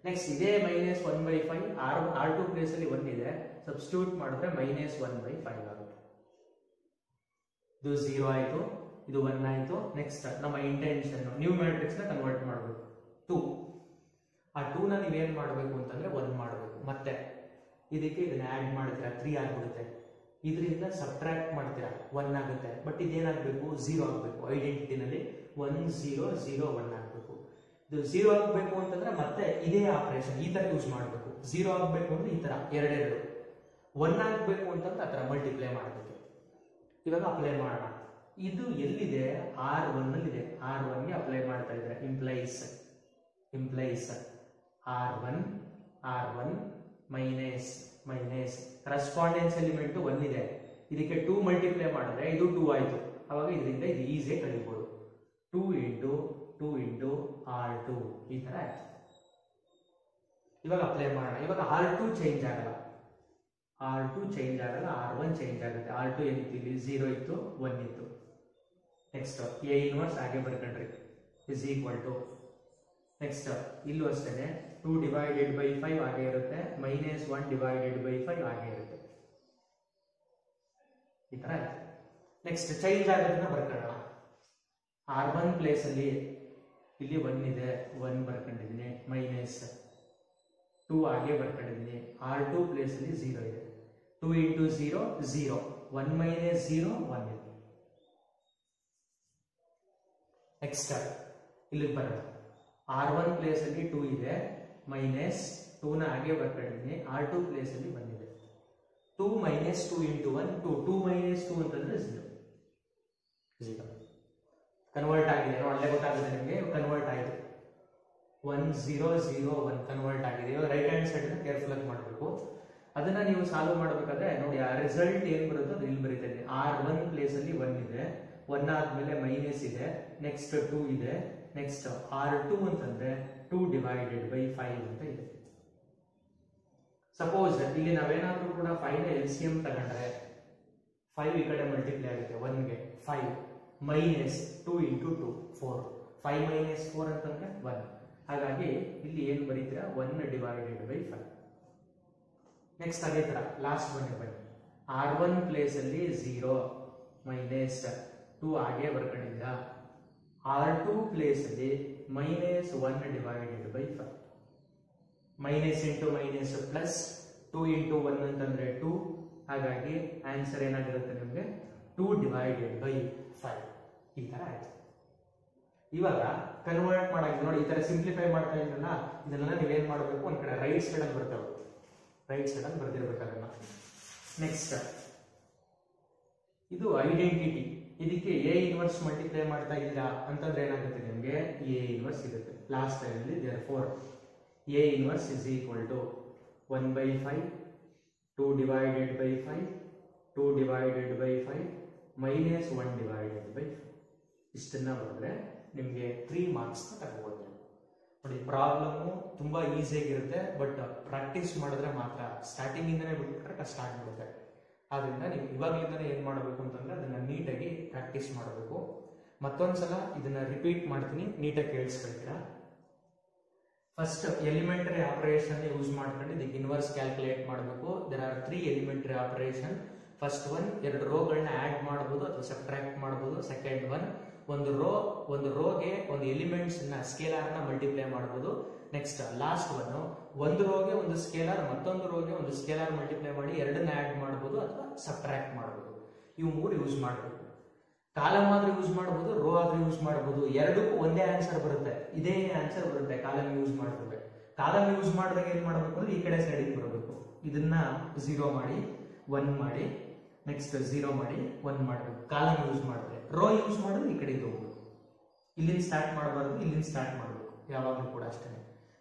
ನೆಕ್ಸ್ಟ್ ಇದೇ ಮೈನಸ್ 1/5 R2 ಪ್ಲೇಸ್ ಅಲ್ಲಿ 1 ಇದೆ, ಸಬ್ಸ್ಟಿಟ್ಯೂಟ್ ಮಾಡಿದ್ರೆ ಮೈನಸ್ 1/5 ಆಗುತ್ತೆ. ಇದು 0 ಆಯ್ತು, ಇದು 1 ಆಯ್ತು. ನೆಕ್ಸ್ಟ್ ನಮ್ಮ ಇಂಟೆನ್ಷನ್ ನ್ಯೂ ಮ್ಯಾಟ್ರಿಕ್ಸ್ ನ ಕನ್ವರ್ಟ್ ಮಾಡಬೇಕು. 2 ಆ 2 ನ ನೀವೇನ್ ಮಾಡಬೇಕು ಅಂತಂದ್ರೆ 1 ಮಾಡಬೇಕು. ಮತ್ತೆ ಇದಕ್ಕೆ ಇದನ್ನ ಆಡ್ ಮಾಡ್ತೀರಾ, 3 ಆಗ್ಬಿಡುತ್ತೆ. ಇದರಿಂದ ಸಬ್ಟ್ರಾಕ್ಟ್ ಮಾಡ್ತೀರಾ, 1 ಆಗುತ್ತೆ. ಬಟ್ ಇದೇನಾಗಬೇಕು, 0 ಆಗಬೇಕು. ಐಡೆಂಟಿಟಿನಲ್ಲಿ 1 0 0 1 ಆಗಬೇಕು. ಇದು 0 ಆಗಬೇಕು ಅಂತಂದ್ರೆ ಮತ್ತೆ ಇದೇ ಆಪರೇಷನ್ ಈ ತರ ಯೂಸ್ ಮಾಡಬೇಕು. 0 ಆಗಬೇಕು ಅಂದ್ರೆ ಈ ತರ 2 1 ಆಗಬೇಕು ಅಂತಂದ್ರೆ ಆ ತರ ಮಲ್ಟಿಪ್ಲೈ ಮಾಡಬೇಕು. ಇವಾಗ ಅಪ್ಲೈ ಮಾಡೋಣ. ಇದು ಎಲ್ಲಿದೆ, R1 ನಲ್ಲಿದೆ. R1 ಗೆ ಅಪ್ಲೈ ಮಾಡ್ತಾ ಇದ್ದಾರೆ. Implies R1 minus correspondence element 1 ಇದೆ, ಇದಕ್ಕೆ 2 ಮಲ್ಟಿಪ್ಲೈ ಮಾಡಿದ್ರೆ ಇದು 2 ಆಯ್ತು. ಅವಾಗ ಇದರಿಂದ ಇದು ಈಸಿ ಕಳಿಬಹುದು. 2 ಇಂಟು R2 ಈ ತರ ಆಯ್ತು. ಇವಾಗ ಅಪ್ಲೈ ಮಾಡೋಣ. ಇವಾಗ R2 ಚೇಂಜ್ ಆಗಲ್ಲ, R1 ಚೇಂಜ್ ಆಗುತ್ತೆ. R2 ಏನಿತ್ತು ಇಲ್ಲಿ 0 ಇತ್ತು, 1 ಇತ್ತು. ನೆಕ್ಸ್ಟ್ A ಇನ್ವರ್ಸ್ ಹಾಗೆ ಬರ್ಕೊಂಡ್ರಿ. ಇಸ್ ಈಕ್ವಲ್ ಟು ನೆಕ್ಸ್ಟ್ ಇಲ್ಲೂ ಅಷ್ಟೇ 2 ಡಿವೈಡೆಡ್ ಬೈ 5 ಹಾಗೆ ಇರುತ್ತೆ, -1 ಡಿವೈಡೆಡ್ ಬೈ 5 ಹಾಗೆ ಇರುತ್ತೆ. ಈ ತರ ಆಯ್ತು. ನೆಕ್ಸ್ಟ್ ಚೇಂಜ್ ಆಗೋದನ್ನ ಬರ್ಕೊಳ್ಳೋಣ. R1 ಪ್ಲೇಸ್ ಅಲ್ಲಿ ಇಲ್ಲಿ 1 ಇದೆ, 1 ಬರ್ಕೊಂಡಿದ್ದೀನಿ, -2 ಹಾಗೆ ಬರ್ಕೊಂಡಿದ್ದೀನಿ. R2 ಪ್ಲೇಸ್ ಅಲ್ಲಿ 0 ಇದೆ, 2 ಇಂಟು 0 0, 1 - 0 1 ಇದೆ. ನೆಕ್ಸ್ಟ್ ಇಲ್ಲಿಗೆ ಬರೋಣ. R1 ಪ್ಲೇಸ್ ಅಲ್ಲಿ 2 ಇದೆ, -2 ನ ಹಾಗೆ ಬರ್ಕೊಂಡಿದ್ದೀನಿ. R2 ಪ್ಲೇಸ್ ಅಲ್ಲಿ 1 ಇದೆ, 2 - 2 ಇಂಟು 1 2, 2 - 2 ಅಂತಂದ್ರೆ 0 0. ಕನ್ವರ್ಟ್ ಆಗಿದೆ, ಒಳ್ಳೆ ಗೊತ್ತಾಗುತ್ತೆ ನಿಮಗೆ, ಕನ್ವರ್ಟ್ ಆಗಿದೆ. 1 0 0 1 ಕನ್ವರ್ಟ್ ಆಗಿದೆ. ಇವಾಗ ರೈಟ್ ಹ್ಯಾಂಡ್ ಸೈಡ್ ಕೇರ್ಫುಲ್ ಆಗಿ ಮಾಡಬೇಕು. ಅದನ್ನ ನೀವು ಸಾಲ್ವ್ ಮಾಡಬೇಕಾದ್ರೆ ನೋಡಿ, ಆ ರಿಸಲ್ಟ್ ಏನ್ ಬರುತ್ತೋ ಅದು ಇಲ್ಲಿ ಬರೀತೇನೆ. R1 ಪ್ಲೇಸ್ ಅಲ್ಲಿ 1 ಇದೆ, 1 ಆದ್ಮೇಲೆ ಮೈನಸ್ ಇದೆ, ನೆಕ್ಸ್ಟ್ 2 ಇದೆ, ನೆಕ್ಸ್ಟ್ R2 ಅಂತಂದ್ರೆ 2 ಡಿವೈಡೆಡ್ ಬೈ 5 ಅಂತ ಇದೆ. ಸಪೋಸ್ ಇಲ್ಲಿ ನಾವೇನಾದ್ರೂ ಕೂಡ 5 ನ LCM ತಗೊಂಡ್ರೆ 5 ಈ ಕಡೆ ಮಲ್ಟಿಪ್ಲೈ ಆಗುತ್ತೆ 1 ಗೆ, 5 -2 ಇಂಟು 2 4, 5 - 4 ಅಂತಂದ್ರೆ 1. ಹಾಗಾಗಿ ಇಲ್ಲಿ ಏನು ಬರೀತೀರಾ, 1 ಡಿವೈಡೆಡ್ ಬೈ 5. ನೆಕ್ಸ್ಟ್ ಅದೇ ತರ ಲಾಸ್ಟ್ ಒನ್ ಬನ್ನಿ. R1 ಪ್ಲೇಸ್ ಅಲ್ಲಿ 0 -2 ಹಾಗೆ ಬರ್ಕೊಂಡಿದ್ದೀರಾ. R2 ಪ್ಲೇಸ್ ಅಲ್ಲಿ -1 divided by 5. Minus into minus plus, 2 into 1 ಅಂತಂದ್ರೆ 2. ಹಾಗಾಗಿ ಆನ್ಸರ್ ಏನಾಗಿರುತ್ತೆ ನಿಮಗೆ, 2 ಡಿವೈಡೆಡ್ ಬೈ 5. ಈ ತರ ಆಯ್ತು. ಇವಾಗ ಕನ್ವರ್ಟ್ ಮಾಡಕ್ಕೆ ನೋಡಿ, ಈ ತರ ಸಿಂಪ್ಲಿಫೈ ಮಾಡ್ತಾ ಇದ್ರಲ್ಲ, ಇದನ್ನೆಲ್ಲ ನೀವೇನ್ ಮಾಡಬೇಕು, ಒಂದ್ ಕಡೆ ರೈಟ್ ಸೈಡ್ ಅಲ್ಲಿ ಬರ್ತವೆ, ರೈಟ್ ಸೈಡ್ ಅಲ್ಲಿ ಬರ್ದಿರ್ಬೇಕು ಅದನ್ನ. ನೆಕ್ಸ್ಟ್ ಇದು ಐಡೆಂಟಿಟಿ. ಇದಕ್ಕೆ A ಇನ್ವರ್ಸ್ ಮಲ್ಟಿಪ್ಲೈ ಮಾಡ್ತಾ ಇಲ್ಲ ಅಂತಂದ್ರೆ ಏನಾಗುತ್ತೆ ನಿಮಗೆ, A ಇನ್ವರ್ಸ್ ಇರುತ್ತೆ ಲಾಸ್ಟ್ ಅಲ್ಲಿ. therefore A inverse is equal to 1 by 5, 2 divided by 5, 2 divided by 5, minus 1 divided by 5. ಇಷ್ಟನ್ನ ಬರೆದ್ರೆ ನಿಮಗೆ 3 ಮಾರ್ಕ್ಸ್ ತಗೋಬಹುದು. ನೋಡಿ, ಪ್ರಾಬ್ಲಮ್ ತುಂಬಾ ಈಸಿ ಆಗಿರುತ್ತೆ, ಬಟ್ ಪ್ರಾಕ್ಟೀಸ್ ಮಾಡಿದ್ರೆ ಮಾತ್ರ. ಸ್ಟಾರ್ಟಿಂಗ್ ಇಂದನೇ ಬಿಟ್ಬಿಟ್ರೆ ಕಷ್ಟ ಆಗ್ಬಿಡುತ್ತೆ. ಆದ್ರಿಂದ ನೀವು ಇವಾಗಲಿಂದನೇ ಏನ್ ಮಾಡಬೇಕು ಅಂತಂದ್ರೆ ಅದನ್ನ ನೀಟಾಗಿ ಪ್ರಾಕ್ಟೀಸ್ ಮಾಡಬೇಕು. ಮತ್ತೊಂದ್ಸಲ ಇದನ್ನ ರಿಪೀಟ್ ಮಾಡ್ತೀನಿ, ನೀಟಾಗಿ ಕೇಳಿಸ್ಕೊಳ್ತೀರಾ. ಫಸ್ಟ್ ಎಲಿಮೆಂಟರಿ ಆಪರೇಷನ್ ಯೂಸ್ ಮಾಡ್ಕೊಂಡು ಇದಕ್ಕೆ ಇನ್ವರ್ಸ್ ಕ್ಯಾಲ್ಕುಲೇಟ್ ಮಾಡಬೇಕು. There are 3 elementary operation. First one, 2 ರೋಗಳನ್ನ ಆಡ್ ಮಾಡಬಹುದು ಅಥವಾ ಸಬ್ಟ್ರಾಕ್ಟ್ ಮಾಡಬಹುದು. ಸೆಕೆಂಡ್ ಒನ್, ಒಂದು ರೋಗೆ ಒಂದು ಎಲಿಮೆಂಟ್ಸ್ ನ ಸ್ಕೇಲಾರ್ ನ ಮಲ್ಟಿಪ್ಲೈ ಮಾಡಬಹುದು. ನೆಕ್ಸ್ಟ್ ಲಾಸ್ಟ್ ಒನ್, ಒಂದು ರೋಗೆ ಒಂದು ಸ್ಕೇಲಾರ್, ಮತ್ತೊಂದು ರೋಗೆ ಒಂದು ಸ್ಕೇಲಾರ್ ಮಲ್ಟಿಪ್ಲೈ ಮಾಡಿ ಎರಡನ್ನ ಆಡ್ ಮಾಡಬಹುದು ಅಥವಾ ಸಬ್ಟ್ರಾಕ್ಟ್ ಮಾಡಬಹುದು. ಇವು 3 ಯೂಸ್ ಮಾಡಬೇಕು. ಕಾಲಮ್ ಆದ್ರೂ ಯೂಸ್ ಮಾಡಬಹುದು, ರೋ ಆದ್ರೂ ಯೂಸ್ ಮಾಡಬಹುದು. ಎರಡಕ್ಕೂ ಒಂದೇ ಆನ್ಸರ್ ಬರುತ್ತೆ, ಇದೇ ಆನ್ಸರ್ ಬರುತ್ತೆ ಕಾಲಮ್ ಯೂಸ್ ಮಾಡಿದ್ರೆ. ಕಾಲಮ್ ಯೂಸ್ ಮಾಡಿದಾಗ ಏನ್ ಮಾಡಬೇಕು ಅಂದ್ರೆ ಈ ಕಡೆ ಸೈಡ್ ಬರಬೇಕು. ಇದನ್ನ 0 ಮಾಡಿ 1 ಮಾಡಿ, ನೆಕ್ಸ್ಟ್ 0 ಮಾಡಿ 1 ಮಾಡಬೇಕು ಕಾಲಮ್ ಯೂಸ್ ಮಾಡಿದ್ರೆ. ರೋ ಯೂಸ್ ಮಾಡಿದ್ರೆ ಈ ಕಡೆ ಹೋಗ್ಬೇಕು. ಇಲ್ಲಿಂದ ಸ್ಟಾರ್ಟ್ ಮಾಡಬಾರ್ದು, ಇಲ್ಲಿಂದ ಸ್ಟಾರ್ಟ್ ಮಾಡಬೇಕು ಯಾವಾಗಲೂ ಕೂಡ ಅಷ್ಟೇ.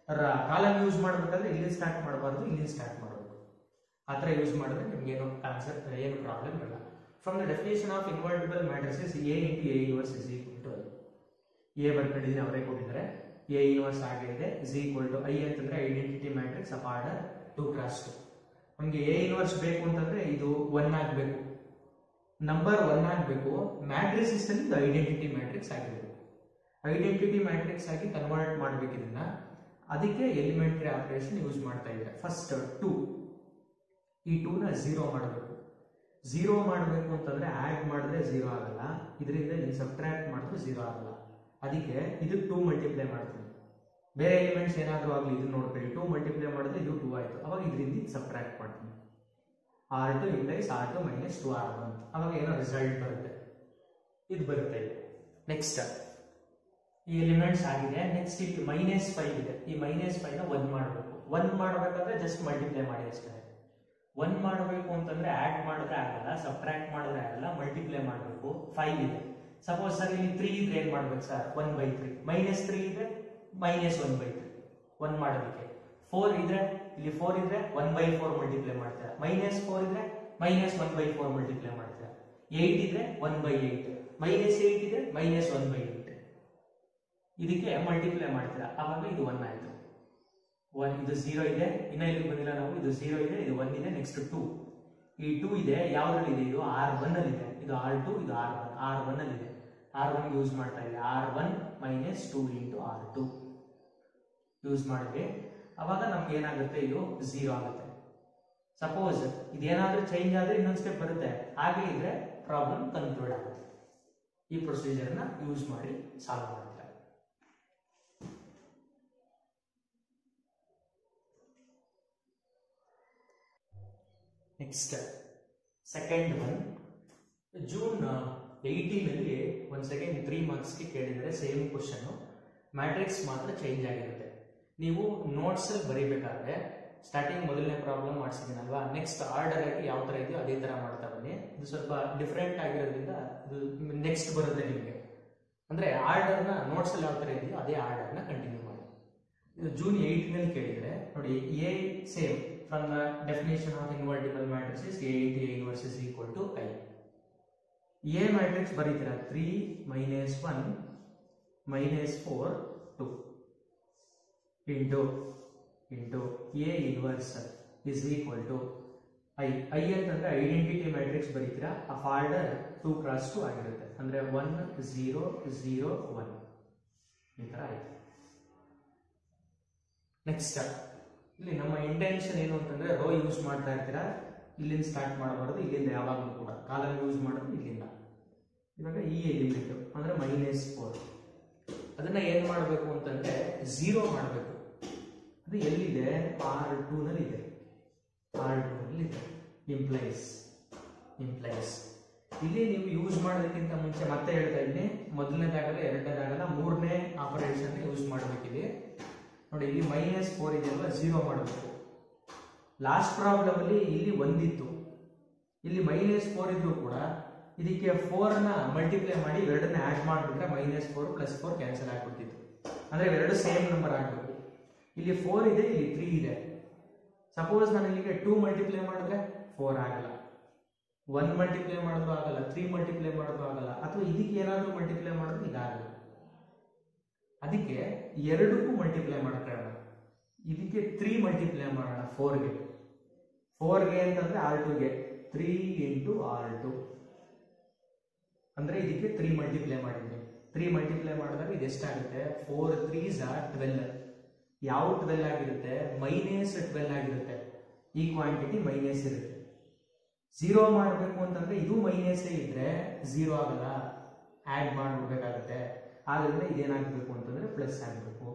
ಕಾಲಮ್ ಯೂಸ್ ಮಾಡಬೇಕಾದ್ರೆ ಇಲ್ಲಿಂದ ಸ್ಟಾರ್ಟ್ ಮಾಡಬಾರ್ದು, ಇಲ್ಲಿಂದ ಸ್ಟಾರ್ಟ್ ಮಾಡಬೇಕು. ಆ ಥರ ಯೂಸ್ ಮಾಡಿದ್ರೆ ನಿಮ್ಗೆ ಏನು ಆನ್ಸರ್ ಏನು ಪ್ರಾಬ್ಲಮ್ ಇಲ್ಲ. From the definition of invertible matrices, A into A inverse is equal to I. A ಬರ್ಕೊಂಡಿದ್ದೀನಿ, ಅವರೇ ಕೊಟ್ಟಿದ್ದಾರೆ. A inverse ಆಗಿದೆ is equal to I ಅಂತಂದ್ರೆ identity matrix of order 2x2. ನಮಗೆ A inverse ಬೇಕು ಅಂತಂದ್ರೆ ಇದು 1 ಆಗಬೇಕು, ನಂಬರ್ 1 ಆಗಬೇಕು. ಮ್ಯಾಟ್ರಿಸಸ್ ಅಲ್ಲಿ ಇದು ಐಡೆಂಟಿಟಿ ಮ್ಯಾಟ್ರಿಕ್ಸ್ ಆಗಿರಬೇಕು. ಐಡೆಂಟಿಟಿ ಮ್ಯಾಟ್ರಿಕ್ಸ್ ಆಗಿ ಕನ್ವರ್ಟ್ ಮಾಡಬೇಕು ಇದನ್ನ. ಅದಕ್ಕೆ ಎಲಿಮೆಂಟರಿ ಆಪರೇಷನ್ ಯೂಸ್ ಮಾಡ್ತಾ ಇದ್ದಾರೆ. ಫಸ್ಟ್ 2, ಈ 2 ನ 0 ಮಾಡಬೇಕು. 0 ಮಾಡಬೇಕು ಅಂತಂದ್ರೆ ಆಡ್ ಮಾಡಿದ್ರೆ 0 ಆಗಲ್ಲ, ಇದರಿಂದ ಇಲ್ಲಿ ಸಬ್ಟ್ರಾಕ್ಟ್ ಮಾಡಿದ್ರೆ 0 ಆಗಲ್ಲ. ಅದಕ್ಕೆ ಇದಕ್ಕೆ 2 ಮಲ್ಟಿಪ್ಲೈ ಮಾಡ್ತೀನಿ. ಬೇರೆ ಎಲಿಮೆಂಟ್ಸ್ ಏನಾದರೂ ಆಗಲಿ ಇದನ್ನ ನೋಡ್ಕೊಳ್ಳಿ, 2 ಮಲ್ಟಿಪ್ಲೈ ಮಾಡಿದ್ರೆ ಇದು 2 ಆಯ್ತು. ಅವಾಗ ಇದರಿಂದ ಸಬ್ಟ್ರಾಕ್ಟ್ ಮಾಡ್ತೀನಿ. R2 implies R2 minus 2R1. ಅವಾಗ ಏನೋ ರಿಸಲ್ಟ್ ಬರುತ್ತೆ, ಇದು ಬರುತ್ತೆ ಇಲ್ಲಿ. ನೆಕ್ಸ್ಟ್ ಈ ಎಲಿಮೆಂಟ್ಸ್ ಆಗಿದೆ. ನೆಕ್ಸ್ಟ್ ಇಲ್ಲಿ -5 ಇದೆ. ಈ -5 ನ 1 ಮಾಡಬೇಕು. 1 ಮಾಡಬೇಕಾದ್ರೆ ಜಸ್ಟ್ ಮಲ್ಟಿಪ್ಲೈ ಮಾಡಿ ಅಷ್ಟೇ. 1 ಮಾಡಬೇಕು ಅಂತಂದ್ರೆ ಆಡ್ ಮಾಡಿದ್ರೆ ಆಗಲ್ಲ, ಸಬ್ಟ್ರಾಕ್ಟ್ ಮಾಡಿದ್ರೆ ಆಗಲ್ಲ, ಮಲ್ಟಿಪ್ಲೈ ಮಾಡಬೇಕು. 5 ಇದೆ. ಸಪೋಸ್ ಸರ್ ಇಲ್ಲಿ 3 ಇದ್ರೆ ಏನ್ ಮಾಡ್ಬೇಕು ಸರ್, 1/3. -3 ಇದ್ರೆ -1/3 1 ಮಾಡೋದಕ್ಕೆ. 4 ಇದ್ರೆ ಇಲ್ಲಿ 4 ಇದ್ರೆ 1/4 ಮಲ್ಟಿಪ್ಲೈ ಮಾಡ್ತೀರಾ. -4 ಇದ್ರೆ -1/4 ಮಲ್ಟಿಪ್ಲೈ ಮಾಡ್ತೀರಾ. 8 ಇದ್ರೆ 1/8, -8 ಇದ್ರೆ -1/8. ಇದಕ್ಕೆ ಮಲ್ಟಿಪ್ಲೈ ಮಾಡ್ತೀರಾ, ಅವಾಗ ಇದು 1 ಆಯ್ತು. 1 ಇದು 0 ಇದೆ, ಇನ್ನ ಇಲ್ಲಿ ಬಂದಿಲ್ಲ ನಾವು. ಇದು 0 ಇದೆ, ಇದು 1 ಇದೆ, ನೆಕ್ಸ್ಟ್ 2. ಈ 2 ಇದೆ, ಯಾವ್ದ್ರಲ್ಲಿ ಇದೆ, ಇದು R1 ಅಲ್ಲಿ ಇದೆ. ಇದು R2, ಇದು R1 ಅಲ್ಲಿ ಇದೆ. R1 ಯೂಸ್ ಮಾಡ್ತಾ ಇದೆ. R1 - 2 into R2. ಯೂಸ್ ಮಾಡಿದ್ವಿ, ಅವಾಗ ನಮ್ಗೆ ಏನಾಗುತ್ತೆ, ಇದು 0 ಆಗುತ್ತೆ. ಸಪೋಸ್ ಇದೇನಾದ್ರೂ ಚೇಂಜ್ ಆದ್ರೆ ಇನ್ನೊಂದು ಸ್ಟೆಪ್ ಬರುತ್ತೆ, ಹಾಗೆ ಇದ್ರೆ ಪ್ರಾಬ್ಲಮ್ ಕನ್ಕ್ಲೂಡ್ ಆಗುತ್ತೆ. ಈ ಪ್ರೊಸೀಜರ್ನ ಯೂಸ್ ಮಾಡಿ ಸಾಲ್ವ್ ಮಾಡ್ತಾರೆ. Next second one, June 18 once again 3 ಮಾರ್ಕ್ಸ್ಗೆ ಕೇಳಿದರೆ ಸೇಮ್ ಕ್ವಶನ್, ಮ್ಯಾಟ್ರಿಕ್ಸ್ ಮಾತ್ರ ಚೇಂಜ್ ಆಗಿರುತ್ತೆ. ನೀವು ನೋಟ್ಸ್ ಅಲ್ಲಿ ಬರೀಬೇಕಾದ್ರೆ ಸ್ಟಾರ್ಟಿಂಗ್ ಮೊದಲನೇ ಪ್ರಾಬ್ಲಮ್ ಮಾಡಿಸಿದ್ದೀನಲ್ವಾ, ನೆಕ್ಸ್ಟ್ ಆರ್ಡರ್ ಆಗಿ ಯಾವ ತರ ಇದೆಯೋ ಅದೇ ತರ ಮಾಡ್ತಾ ಬನ್ನಿ. ಇದು ಸ್ವಲ್ಪ ಡಿಫ್ರೆಂಟ್ ಆಗಿರೋದ್ರಿಂದ ಇದು ನೆಕ್ಸ್ಟ್ ಬರುತ್ತೆ ನಿಮಗೆ. ಅಂದ್ರೆ ಆರ್ಡರ್ನ ನೋಟ್ಸ್ ಅಲ್ಲಿ ಯಾವ ತರ ಇದೆಯೋ ಅದೇ ಆರ್ಡರ್ನ ಕಂಟಿನ್ಯೂ ಮಾಡಿ. ಇದು ಜೂನ್ 18 ಕೇಳಿದ್ರೆ ನೋಡಿ, A same from the definition of invertible matrix A into A inverse is equal to I. A matrix ಬರೀತೀರಾ 3 - 1 - 4 2 into A inverse is equal to I. I ಅಂತಂದ್ರೆ ಐಡೆಂಟಿಟಿ ಮ್ಯಾಟ್ರಿಕ್ಸ್ ಬರೀತೀರಾ, ಆಫ್ ಆರ್ಡರ್ 2 × 2 ಆಗಿರುತ್ತೆ. ಅಂದ್ರೆ 1 0 0 1 ಈ ತರ ಆಯ್ತು. Next ಇಲ್ಲಿ ನಮ್ಮ intention ಏನು ಅಂತಂದ್ರೆ, ರೋ ಯೂಸ್ ಮಾಡ್ತಾ ಇರ್ತೀರಾ, ಇಲ್ಲಿಂದ ಸ್ಟಾರ್ಟ್ ಮಾಡಬಾರ್ದು, ಇಲ್ಲಿಂದ ಯಾವಾಗಲೂ ಕೂಡ ಕಾಲಮ್ ಯೂಸ್ ಮಾಡೋದು ಇಲ್ಲಿಂದ. ಇವಾಗ ಈ ಎಲಿಮೆಂಟ್ ಅಂದ್ರೆ -4, ಅದನ್ನ ಏನ್ ಮಾಡಬೇಕು ಅಂತಂದ್ರೆ 0 ಮಾಡಬೇಕು. ಅದು ಎಲ್ಲಿದೆ, R2 ನಲ್ಲಿ ಇದೆ. R2 ನಲ್ಲಿ ಇದೆ. ಇಂಪ್ಲೈಸ್ ಇಲ್ಲಿ ನೀವು ಯೂಸ್ ಮಾಡೋದಕ್ಕಿಂತ ಮುಂಚೆ ಮತ್ತೆ ಹೇಳ್ತಾ ಇದ್ದೀನಿ, ಮೊದಲನೇದಾಗಲ್ಲ, ಎರಡನೇದಾಗಲ್ಲ, ಮೂರನೇ ಆಪರೇಷನ್ ಯೂಸ್ ಮಾಡಬೇಕಿದೆ. ನೋಡಿ, ಇಲ್ಲಿ -4 ಇದೆ ಅಲ್ವಾ, 0 ಮಾಡಬೇಕು. ಲಾಸ್ಟ್ ಪ್ರಾಬ್ಲಮ್ ಅಲ್ಲಿ ಇಲ್ಲಿ 1 ಇತ್ತು, ಇಲ್ಲಿ -4 ಇದ್ರು ಕೂಡ ಇದಕ್ಕೆ 4 ನ ಮಲ್ಟಿಪ್ಲೈ ಮಾಡಿ ಎರಡನ್ನ ಆಡ್ ಮಾಡಿಬಿಟ್ರೆ -4 + 4 ಕ್ಯಾನ್ಸಲ್ ಆಗ್ಬಿಡ್ತಿತ್ತು. ಅಂದ್ರೆ ಎರಡು ಸೇಮ್ ನಂಬರ್ ಆಗಬೇಕು. ಇಲ್ಲಿ 4 ಇದೆ, ಇಲ್ಲಿ 3 ಇದೆ. ಸಪೋಸ್ ನಾನು ಇಲ್ಲಿಗೆ 2 ಮಲ್ಟಿಪ್ಲೈ ಮಾಡಿದ್ರೆ 4 ಆಗಲ್ಲ, 1 ಮಲ್ಟಿಪ್ಲೈ ಮಾಡಿದ್ರು ಆಗಲ್ಲ, 3 ಮಲ್ಟಿಪ್ಲೈ ಮಾಡಿದ್ರು ಆಗಲ್ಲ, ಅಥವಾ ಇದಕ್ಕೆ ಏನಾದರೂ ಮಲ್ಟಿಪ್ಲೈ ಮಾಡಿದ್ರು ಇದಾಗಲ್ಲ. ಅದಕ್ಕೆ ಎರಡಕ್ಕೂ ಮಲ್ಟಿಪ್ಲೈ ಮಾಡ್ಕೊಳ್ಳೋಣ. ಇದಕ್ಕೆ 3 ಮಲ್ಟಿಪ್ಲೈ ಮಾಡೋಣ 4ಗೆ ಅಂತಂದ್ರೆ R2ಗೆ 3 × R2 ಅಂದ್ರೆ ಇದಕ್ಕೆ 3 ಮಲ್ಟಿಪ್ಲೈ ಮಾಡಿದ್ವಿ. 3 ಮಲ್ಟಿಪ್ಲೈ ಮಾಡಿದಾಗ ಇದು ಎಷ್ಟಾಗುತ್ತೆ, 4 3s are 12. ಯಾವ 12 ಆಗಿರುತ್ತೆ, -12 ಆಗಿರುತ್ತೆ. ಈ ಕ್ವಾಂಟಿಟಿ ಮೈನಸ್ ಇರುತ್ತೆ. 0 ಮಾಡಬೇಕು ಅಂತಂದ್ರೆ ಇದು ಮೈನಸ್ ಇದ್ರೆ 0 ಆಗಲ್ಲ, ಆಡ್ ಮಾಡ್ಬಿಡ್ಬೇಕಾಗುತ್ತೆ. ಆದ್ರಿಂದ ಇದೇನಾಗಬೇಕು ಅಂತಂದ್ರೆ ಪ್ಲಸ್ ಆಗಬೇಕು.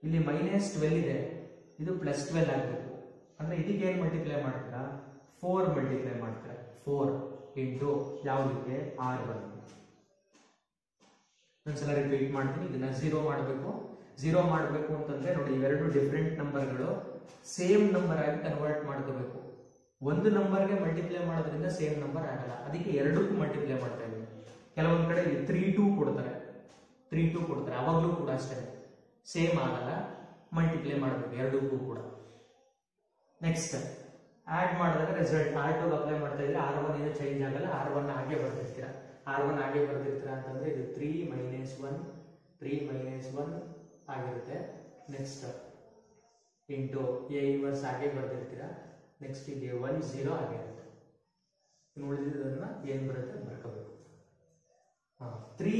ಇಲ್ಲಿ -12 ಇದೆ, ಇದು +12 ಆಗಬೇಕು. ಅಂದ್ರೆ ಇದಕ್ಕೆ ಏನು ಮಲ್ಟಿಪ್ಲೈ ಮಾಡ್ತೀರಾ, 4 ಮಲ್ಟಿಪ್ಲೈ ಮಾಡ್ತೀರಾ. 4 ಇಂಟು ಯಾವುದಕ್ಕೆ, R1. ಒಂದ್ಸಲ ರಿಪೀಟ್ ಮಾಡ್ತೀನಿ, ಇದನ್ನ 0 ಮಾಡಬೇಕು. 0 ಮಾಡಬೇಕು ಅಂತಂದ್ರೆ ನೋಡಿ, ಇವೆರಡು ಡಿಫ್ರೆಂಟ್ ನಂಬರ್ಗಳು ಸೇಮ್ ನಂಬರ್ ಆಗಿ ಕನ್ವರ್ಟ್ ಮಾಡ್ಕೋಬೇಕು. ಒಂದು ನಂಬರ್ಗೆ ಮಲ್ಟಿಪ್ಲೈ ಮಾಡೋದ್ರಿಂದ ಸೇಮ್ ನಂಬರ್ ಆಗಲ್ಲ, ಅದಕ್ಕೆ ಎರಡಕ್ಕೂ ಮಲ್ಟಿಪ್ಲೈ ಮಾಡ್ತಾ ಇದ್ದೀವಿ. ಕೆಲವೊಂದ್ ಕಡೆ 3 2 ಕೊಡ್ತಾರೆ, ಅವಾಗಲೂ ಕೂಡ ಅಷ್ಟೇ ಸೇಮ್ ಆಗಲ್ಲ, ಮಲ್ಟಿಪ್ಲೈ ಮಾಡಬೇಕು ಎರಡಕ್ಕೂ ಕೂಡ. ನೆಕ್ಸ್ಟ್ ಆಡ್ ಮಾಡಿದಾಗ ರಿಸಲ್ಟ್ R2 ಅಪ್ಲೈ ಮಾಡ್ತಾ ಇದ್ರೆ R1 ಏನು ಚೇಂಜ್ ಆಗಲ್ಲ, R1 ಹಾಗೆ ಬರ್ತಿರ್ತೀರಾ. ಅಂತಂದ್ರೆ ಇದು 3 - 1 ಆಗಿರುತ್ತೆ. ನೆಕ್ಸ್ಟ್ ಇಂಟು A ಇನ್ವರ್ಸ್ ಹಾಗೆ ಬರ್ತಿರ್ತೀರಾ. ನೆಕ್ಸ್ಟ್ ಇದೆ 1 0 ಆಗಿರುತ್ತೆ. ಇನ್ನು ಉಳಿದಿದ್ದನ್ನ ಏನ್ ಬರುತ್ತೆ ಬರ್ಕೋಬೇಕು. 3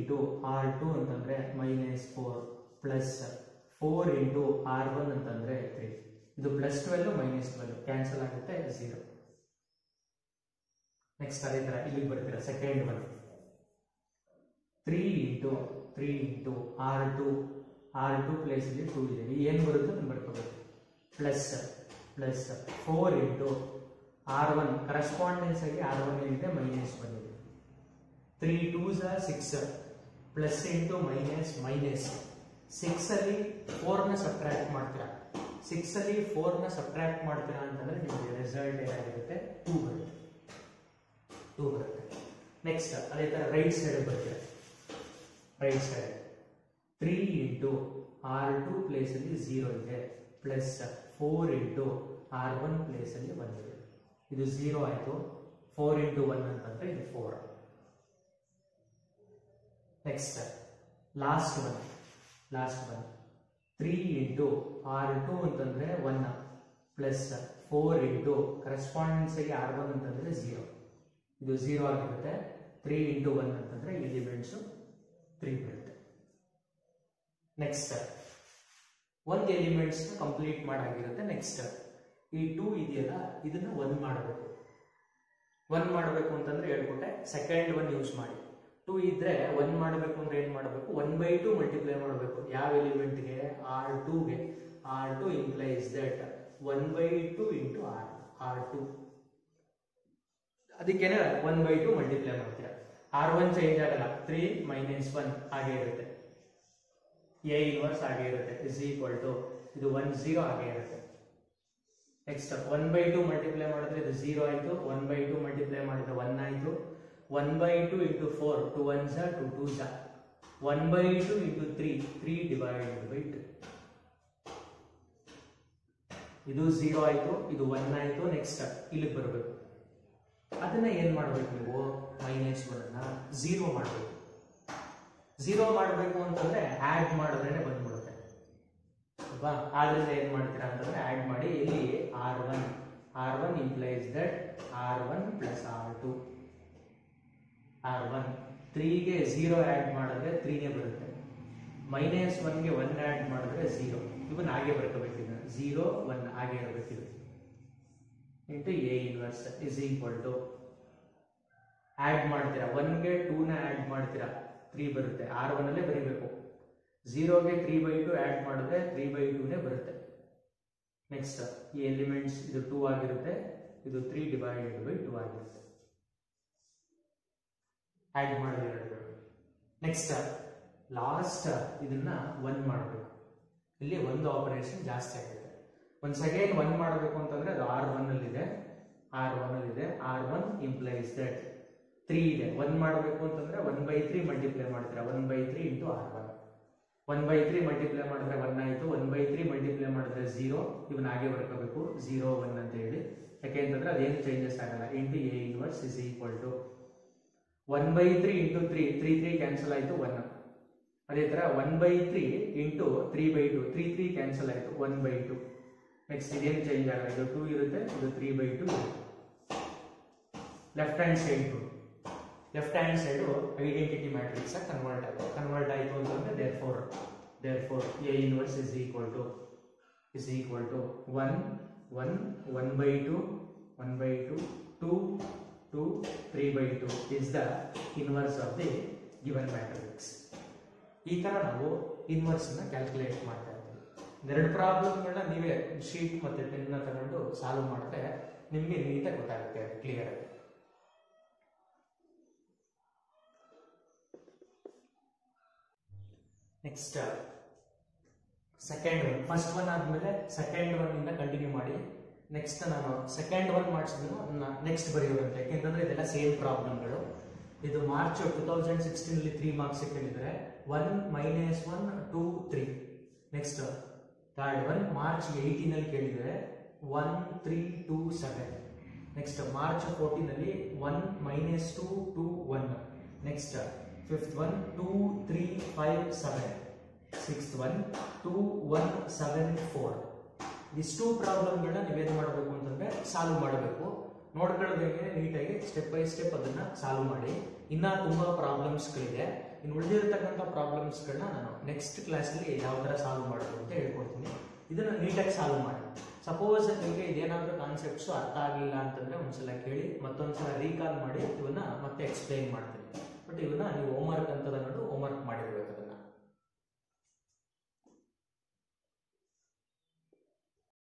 × R2 ಅಂತಂದ್ರೆ -4 ಪ್ಲಸ್ 4 × R1 ಅಂತಂದ್ರೆ 3. ಇದು +12 -12 ಕ್ಯಾನ್ಸಲ್ ಆಗುತ್ತೆ, 0. ನೆಕ್ಸ್ಟ್ ಅದೇ ತರ ಇಲ್ಲಿ ಬರ್ತೀರಾ ಸೆಕೆಂಡ್ ಒನ್, 3 × R2 ಪ್ಲೇಸ್ ಇಲ್ಲಿ 2 ಇದೆ. ಏನು ಬರುತ್ತೆ ಅದನ್ನು ಬರ್ಕೋಬೇಕು. ಪ್ಲಸ್ 4 × R1 ಕರೆಸ್ಪಾಂಡೆನ್ಸ್ ಆಗಿ R1 ಏನಿದೆ -1 ಇದೆ. 3 2s are 6 plus into minus 6 ಅಲ್ಲಿ 4 ನ ಸಬ್ಟ್ರಾಕ್ಟ್ ಮಾಡ್ತೀರಾ. 6 ಅಲ್ಲಿ 4 ನ ಸಬ್ಟ್ರಾಕ್ಟ್ ಮಾಡ್ತೀರಾ ಅಂತಂದ್ರೆ ನಿಮಗೆ ರಿಸಲ್ಟ್ ಏನಾಗಿರುತ್ತೆ, 2 ಬರುತ್ತೆ. ನೆಕ್ಸ್ಟ್ ಅದೇ ತರ ರೈಟ್ ಸೈಡ್ ಬರ್ತೀರಾ. ರೈಟ್ ಸೈಡ್ 3 × R2 ಪ್ಲೇಸ್ ಅಲ್ಲಿ 0 ಇದೆ, ಪ್ಲಸ್ 4 × R1 ಪ್ಲೇಸ್ ಅಲ್ಲಿ 1 ಇದೆ. ಇದು 0 ಆಯ್ತು. 4 × 1 ಅಂತಂದ್ರೆ ಇದು 4. ನೆಕ್ಸ್ಟ್ ಲಾಸ್ಟ್ ಒನ್ 3 × R2 ಅಂತಂದ್ರೆ 1 ಪ್ಲಸ್ 4 × ಕರೆಸ್ಪಾಂಡೆನ್ಸ್ ಆಗಿ R1 ಅಂತಂದ್ರೆ 0. ಇದು 0 ಆಗಿರುತ್ತೆ. 3 × 1 ಅಂತಂದ್ರೆ ಎಲಿಮೆಂಟ್ಸ್ 3 ಬರುತ್ತೆ. ನೆಕ್ಸ್ಟ್ ಒಂದು ಎಲಿಮೆಂಟ್ಸ್ ಕಂಪ್ಲೀಟ್ ಮಾಡಾಗಿರುತ್ತೆ. ನೆಕ್ಸ್ಟ್ ಈ 2 ಇದೆಯಲ್ಲ ಇದನ್ನ 1 ಮಾಡಬೇಕು. 1 ಮಾಡಬೇಕು ಅಂತಂದ್ರೆ ಹೇಳ್ಕೊಟ್ಟೆ, ಸೆಕೆಂಡ್ 1 ಯೂಸ್ ಮಾಡಿ. 2 ಇದ್ರೆ 1 ಮಾಡಬೇಕು ಅಂದ್ರೆ ಏನ್ ಮಾಡಬೇಕು, 1/2 ಮಲ್ಟಿಪ್ಲೈ ಮಾಡಬೇಕು. ಯಾವ ಎಲಿಮೆಂಟ್ಗೆ, R2ಗೆ. R2 implies that 1/2 into R2. ಅದಕ್ಕೇನೆ 1/2 ಮಲ್ಟಿಪ್ಲೈ ಮಾಡ್ತೀರಾ. R1 ಚೇಂಜ್ ಆಗಲ್ಲ, 3 - 1 ಹಾಗೆ ಇರುತ್ತೆ. A ಇನ್ವರ್ಸ್ ಹಾಗೆ ಇರುತ್ತೆ, ಇಸ್ ಈಕ್ವಲ್ ಟು ಇದು 1 0 ಹಾಗೆ ಇರುತ್ತೆ. ನೆಕ್ಸ್ಟ್ 1/2 ಮಲ್ಟಿಪ್ಲೈ ಮಾಡಿದ್ರೆ ಇದು 0 ಆಯ್ತು, 1/2 ಮಲ್ಟಿಪ್ಲೈ ಮಾಡಿದ್ರೆ 1 ಆಯ್ತು. 1/2 into 4, 2 1s are 2 2s are. 1/2 into 3, 3 divided by 2. ಇದು 0 ಆಯ್ತು, ಇದು 1 ಆಯ್ತು. ನೆಕ್ಸ್ಟ್ ಇಲ್ಲಿಗೆ ಬರಬೇಕು. ಅದನ್ನ ಏನ್ ಮಾಡಬೇಕು ನೀವು, -1 0 ಮಾಡಬೇಕು. 0 ಮಾಡಬೇಕು ಅಂತಂದ್ರೆ ಆಡ್ ಮಾಡಿದ್ರೇನೆ ಬಂದ್ಬಿಡುತ್ತೆ ಅಲ್ವಾ. ಆದ್ರಿಂದ ಏನ್ ಮಾಡ್ತೀರಾ ಅಂತಂದ್ರೆ ಆಡ್ ಮಾಡಿ. ಇಲ್ಲಿ R1 implies that R1 plus R2. R1 3ಗೆ 0 ಆಡ್ ಮಾಡಿದ್ರೆ 3ನೇ ಬರುತ್ತೆ. -1ಗೆ 1 ಆಡ್ ಮಾಡಿದ್ರೆ 0. ಇವನ್ ಹಾಗೆ ಬರ್ಕೋಬೇಕಿದೆ, 0 1 ಹಾಗೆ ಇರಬೇಕಿದೆ. Into A inverse is equal to add ಮಾಡ್ತೀರಾ. 1ಗೆ 2ನ ಆಡ್ ಮಾಡ್ತೀರಾ, 3 ಬರುತ್ತೆ. R1 ಅಲ್ಲೇ ಬರೀಬೇಕು. 0ಗೆ 3/2 ಆಡ್ ಮಾಡಿದ್ರೆ 3/2ನೇ ಬರುತ್ತೆ. ನೆಕ್ಸ್ಟ್ ಈ ಎಲಿಮೆಂಟ್ಸ್ ಇದು 2 ಆಗಿರುತ್ತೆ, ಇದು 3 divided by 2 ಆಗಿರುತ್ತೆ. ಆಡ್ ಮಾಡಿದ್ರೆ ನೆಕ್ಸ್ಟ್ ಲಾಸ್ಟ್ ಇದನ್ನ 1 ಮಾಡಬೇಕು. ಇಲ್ಲಿ ಒಂದು ಆಪರೇಷನ್ ಜಾಸ್ತಿ ಆಗುತ್ತೆ. ಒಂದ್ ಸೆಕೆಂಡ್ 1 ಮಾಡಬೇಕು ಅಂತಂದ್ರೆ ಅದು R1 ಅಲ್ಲಿದೆ. R1 implies that 3 ಇದೆ. 1 ಮಾಡಬೇಕು ಅಂತಂದ್ರೆ 1/3 ಮಲ್ಟಿಪ್ಲೈ ಮಾಡ್ತೀರಾ. 1/3 into R1. 1/3 ಮಲ್ಟಿಪ್ಲೈ ಮಾಡಿದ್ರೆ 1 ಆಯ್ತು. 1/3 ಮಲ್ಟಿಪ್ಲೈ ಮಾಡಿದ್ರೆ 0. ಇವನ್ ಹಾಗೆ ಬರ್ಕೋಬೇಕು, 0 1 ಅಂತ ಹೇಳಿ. ಯಾಕೆಂತಂದ್ರೆ ಅದೇನು ಚೇಂಜಸ್ ಆಗಲ್ಲ. Into A inverse is equal to 1/3 into 3, 3 cancel ಆಯ್ತು, 1. ಅದೇ ತರ 1/3 into 3/2, 3 ಕ್ಯಾನ್ಸಲ್ ಆಯ್ತು, 1/2. ನೆಕ್ಸ್ಟ್ ಇದೇನು ಚೇಂಜ್ ಆಗಲ್ಲ, ಇದು 2 ಇರುತ್ತೆ, ಇದು 3/2 ಇರುತ್ತೆ. Left hand side identity matrix convert ಆಯ್ತು ಅಂತಂದ್ರೆ therefore A inverse is equal to 1 1 1/2 1/2 2 2 3/2 is the inverse of the given matrix. ಈ ತರ ನಾವು ಇನ್ವರ್ಸ್ ಅನ್ನ ಕ್ಯಾಲ್ಕುಲೇಟ್ ಮಾಡ್ತಾ ಇದ್ದೀವಿ. ಎರಡು ಪ್ರಾಬ್ಲಮ್ಗಳನ್ನ ನೀವೇ ಶೀಟ್ ಮತ್ತೆ ಪೆನ್ ತಗೊಂಡು ಸಾಲ್ವ್ ಮಾಡಿದ್ರೆ ನಿಮಗೆ ನೀಟಾಗಿ ಗೊತ್ತಾಗುತ್ತೆ, ಕ್ಲಿಯರ್ ಆಗಿ. ನೆಕ್ಸ್ಟ್ ಸೆಕೆಂಡ್ 1, ಫಸ್ಟ್ 1 ಆದ್ಮೇಲೆ ಸೆಕೆಂಡ್ 1 ಇಂದ ಕಂಟಿನ್ಯೂ ಮಾಡಿ. ನೆಕ್ಸ್ಟ್ ನಾನು ಸೆಕೆಂಡ್ 1 ಮಾಡಿಸಿದ್ರು ಅದನ್ನ ನೆಕ್ಸ್ಟ್ ಬರೆಯೋದಂತೆ, ಯಾಕೆಂತಂದ್ರೆ ಇದೆಲ್ಲ ಸೇಮ್ ಪ್ರಾಬ್ಲಮ್ಗಳು. ಇದು ಮಾರ್ಚ್ 2016 ಅಲ್ಲಿ 3 ಮಾರ್ಕ್ಸ್ ಕೇಳಿದ್ರೆ 1 -1 2 3. ನೆಕ್ಸ್ಟ್ ಥರ್ಡ್ 1 ಮಾರ್ಚ್ 18 ಅಲ್ಲಿ ಕೇಳಿದ್ರೆ 1 3 2 7. ನೆಕ್ಸ್ಟ್ ಮಾರ್ಚ್ 14 ಅಲ್ಲಿ 1 -2 2 1. Next fifth 1 2 3 5 7. ಸಿಕ್ಸ್ತ್ 1 2 1 7 4. ಇಷ್ಟು ಪ್ರಾಬ್ಲಮ್ಗಳನ್ನ ನೀವೇನು ಮಾಡಬೇಕು ಅಂತಂದ್ರೆ ಸಾಲ್ವ್ ಮಾಡಬೇಕು. ನೋಡ್ಕೊಳ್ಳೋದಕ್ಕೆ ನೀಟಾಗಿ ಸ್ಟೆಪ್ ಬೈ ಸ್ಟೆಪ್ ಅದನ್ನ ಸಾಲ್ವ್ ಮಾಡಿ. ಇನ್ನ ತುಂಬಾ ಪ್ರಾಬ್ಲಮ್ಸ್ಗಳಿದೆ. ಇನ್ನು ಉಳಿದಿರತಕ್ಕಂಥ ಪ್ರಾಬ್ಲಮ್ಸ್ಗಳನ್ನ ನಾನು ನೆಕ್ಸ್ಟ್ ಕ್ಲಾಸಲ್ಲಿ ಯಾವ ತರ ಸಾಲ್ವ್ ಮಾಡೋದು ಅಂತ ಹೇಳ್ಕೊಡ್ತೀನಿ. ಇದನ್ನ ನೀಟಾಗಿ ಸಾಲ್ವ್ ಮಾಡಿ. ಸಪೋಸ್ ನಿಮಗೆ ಇದೇನಾದ್ರೂ ಕಾನ್ಸೆಪ್ಟ್ಸ್ ಅರ್ಥ ಆಗಿಲ್ಲ ಅಂತಂದ್ರೆ ಒಂದ್ಸಲ ಕೇಳಿ, ಮತ್ತೊಂದ್ಸಲ ರೀಕಾಲ್ ಮಾಡಿ ಇವನ್ನ ಮತ್ತೆ ಎಕ್ಸ್ಪ್ಲೈನ್ ಮಾಡ್ತೀನಿ. ಬಟ್ ಇವನ್ನ ನೀವು ಹೋಮ್ವರ್ಕ್ ಅಂತ ತಗೊಂಡು ಹೋಮ್ವರ್ಕ್ ಮಾಡಿರ್ಬೇಕು.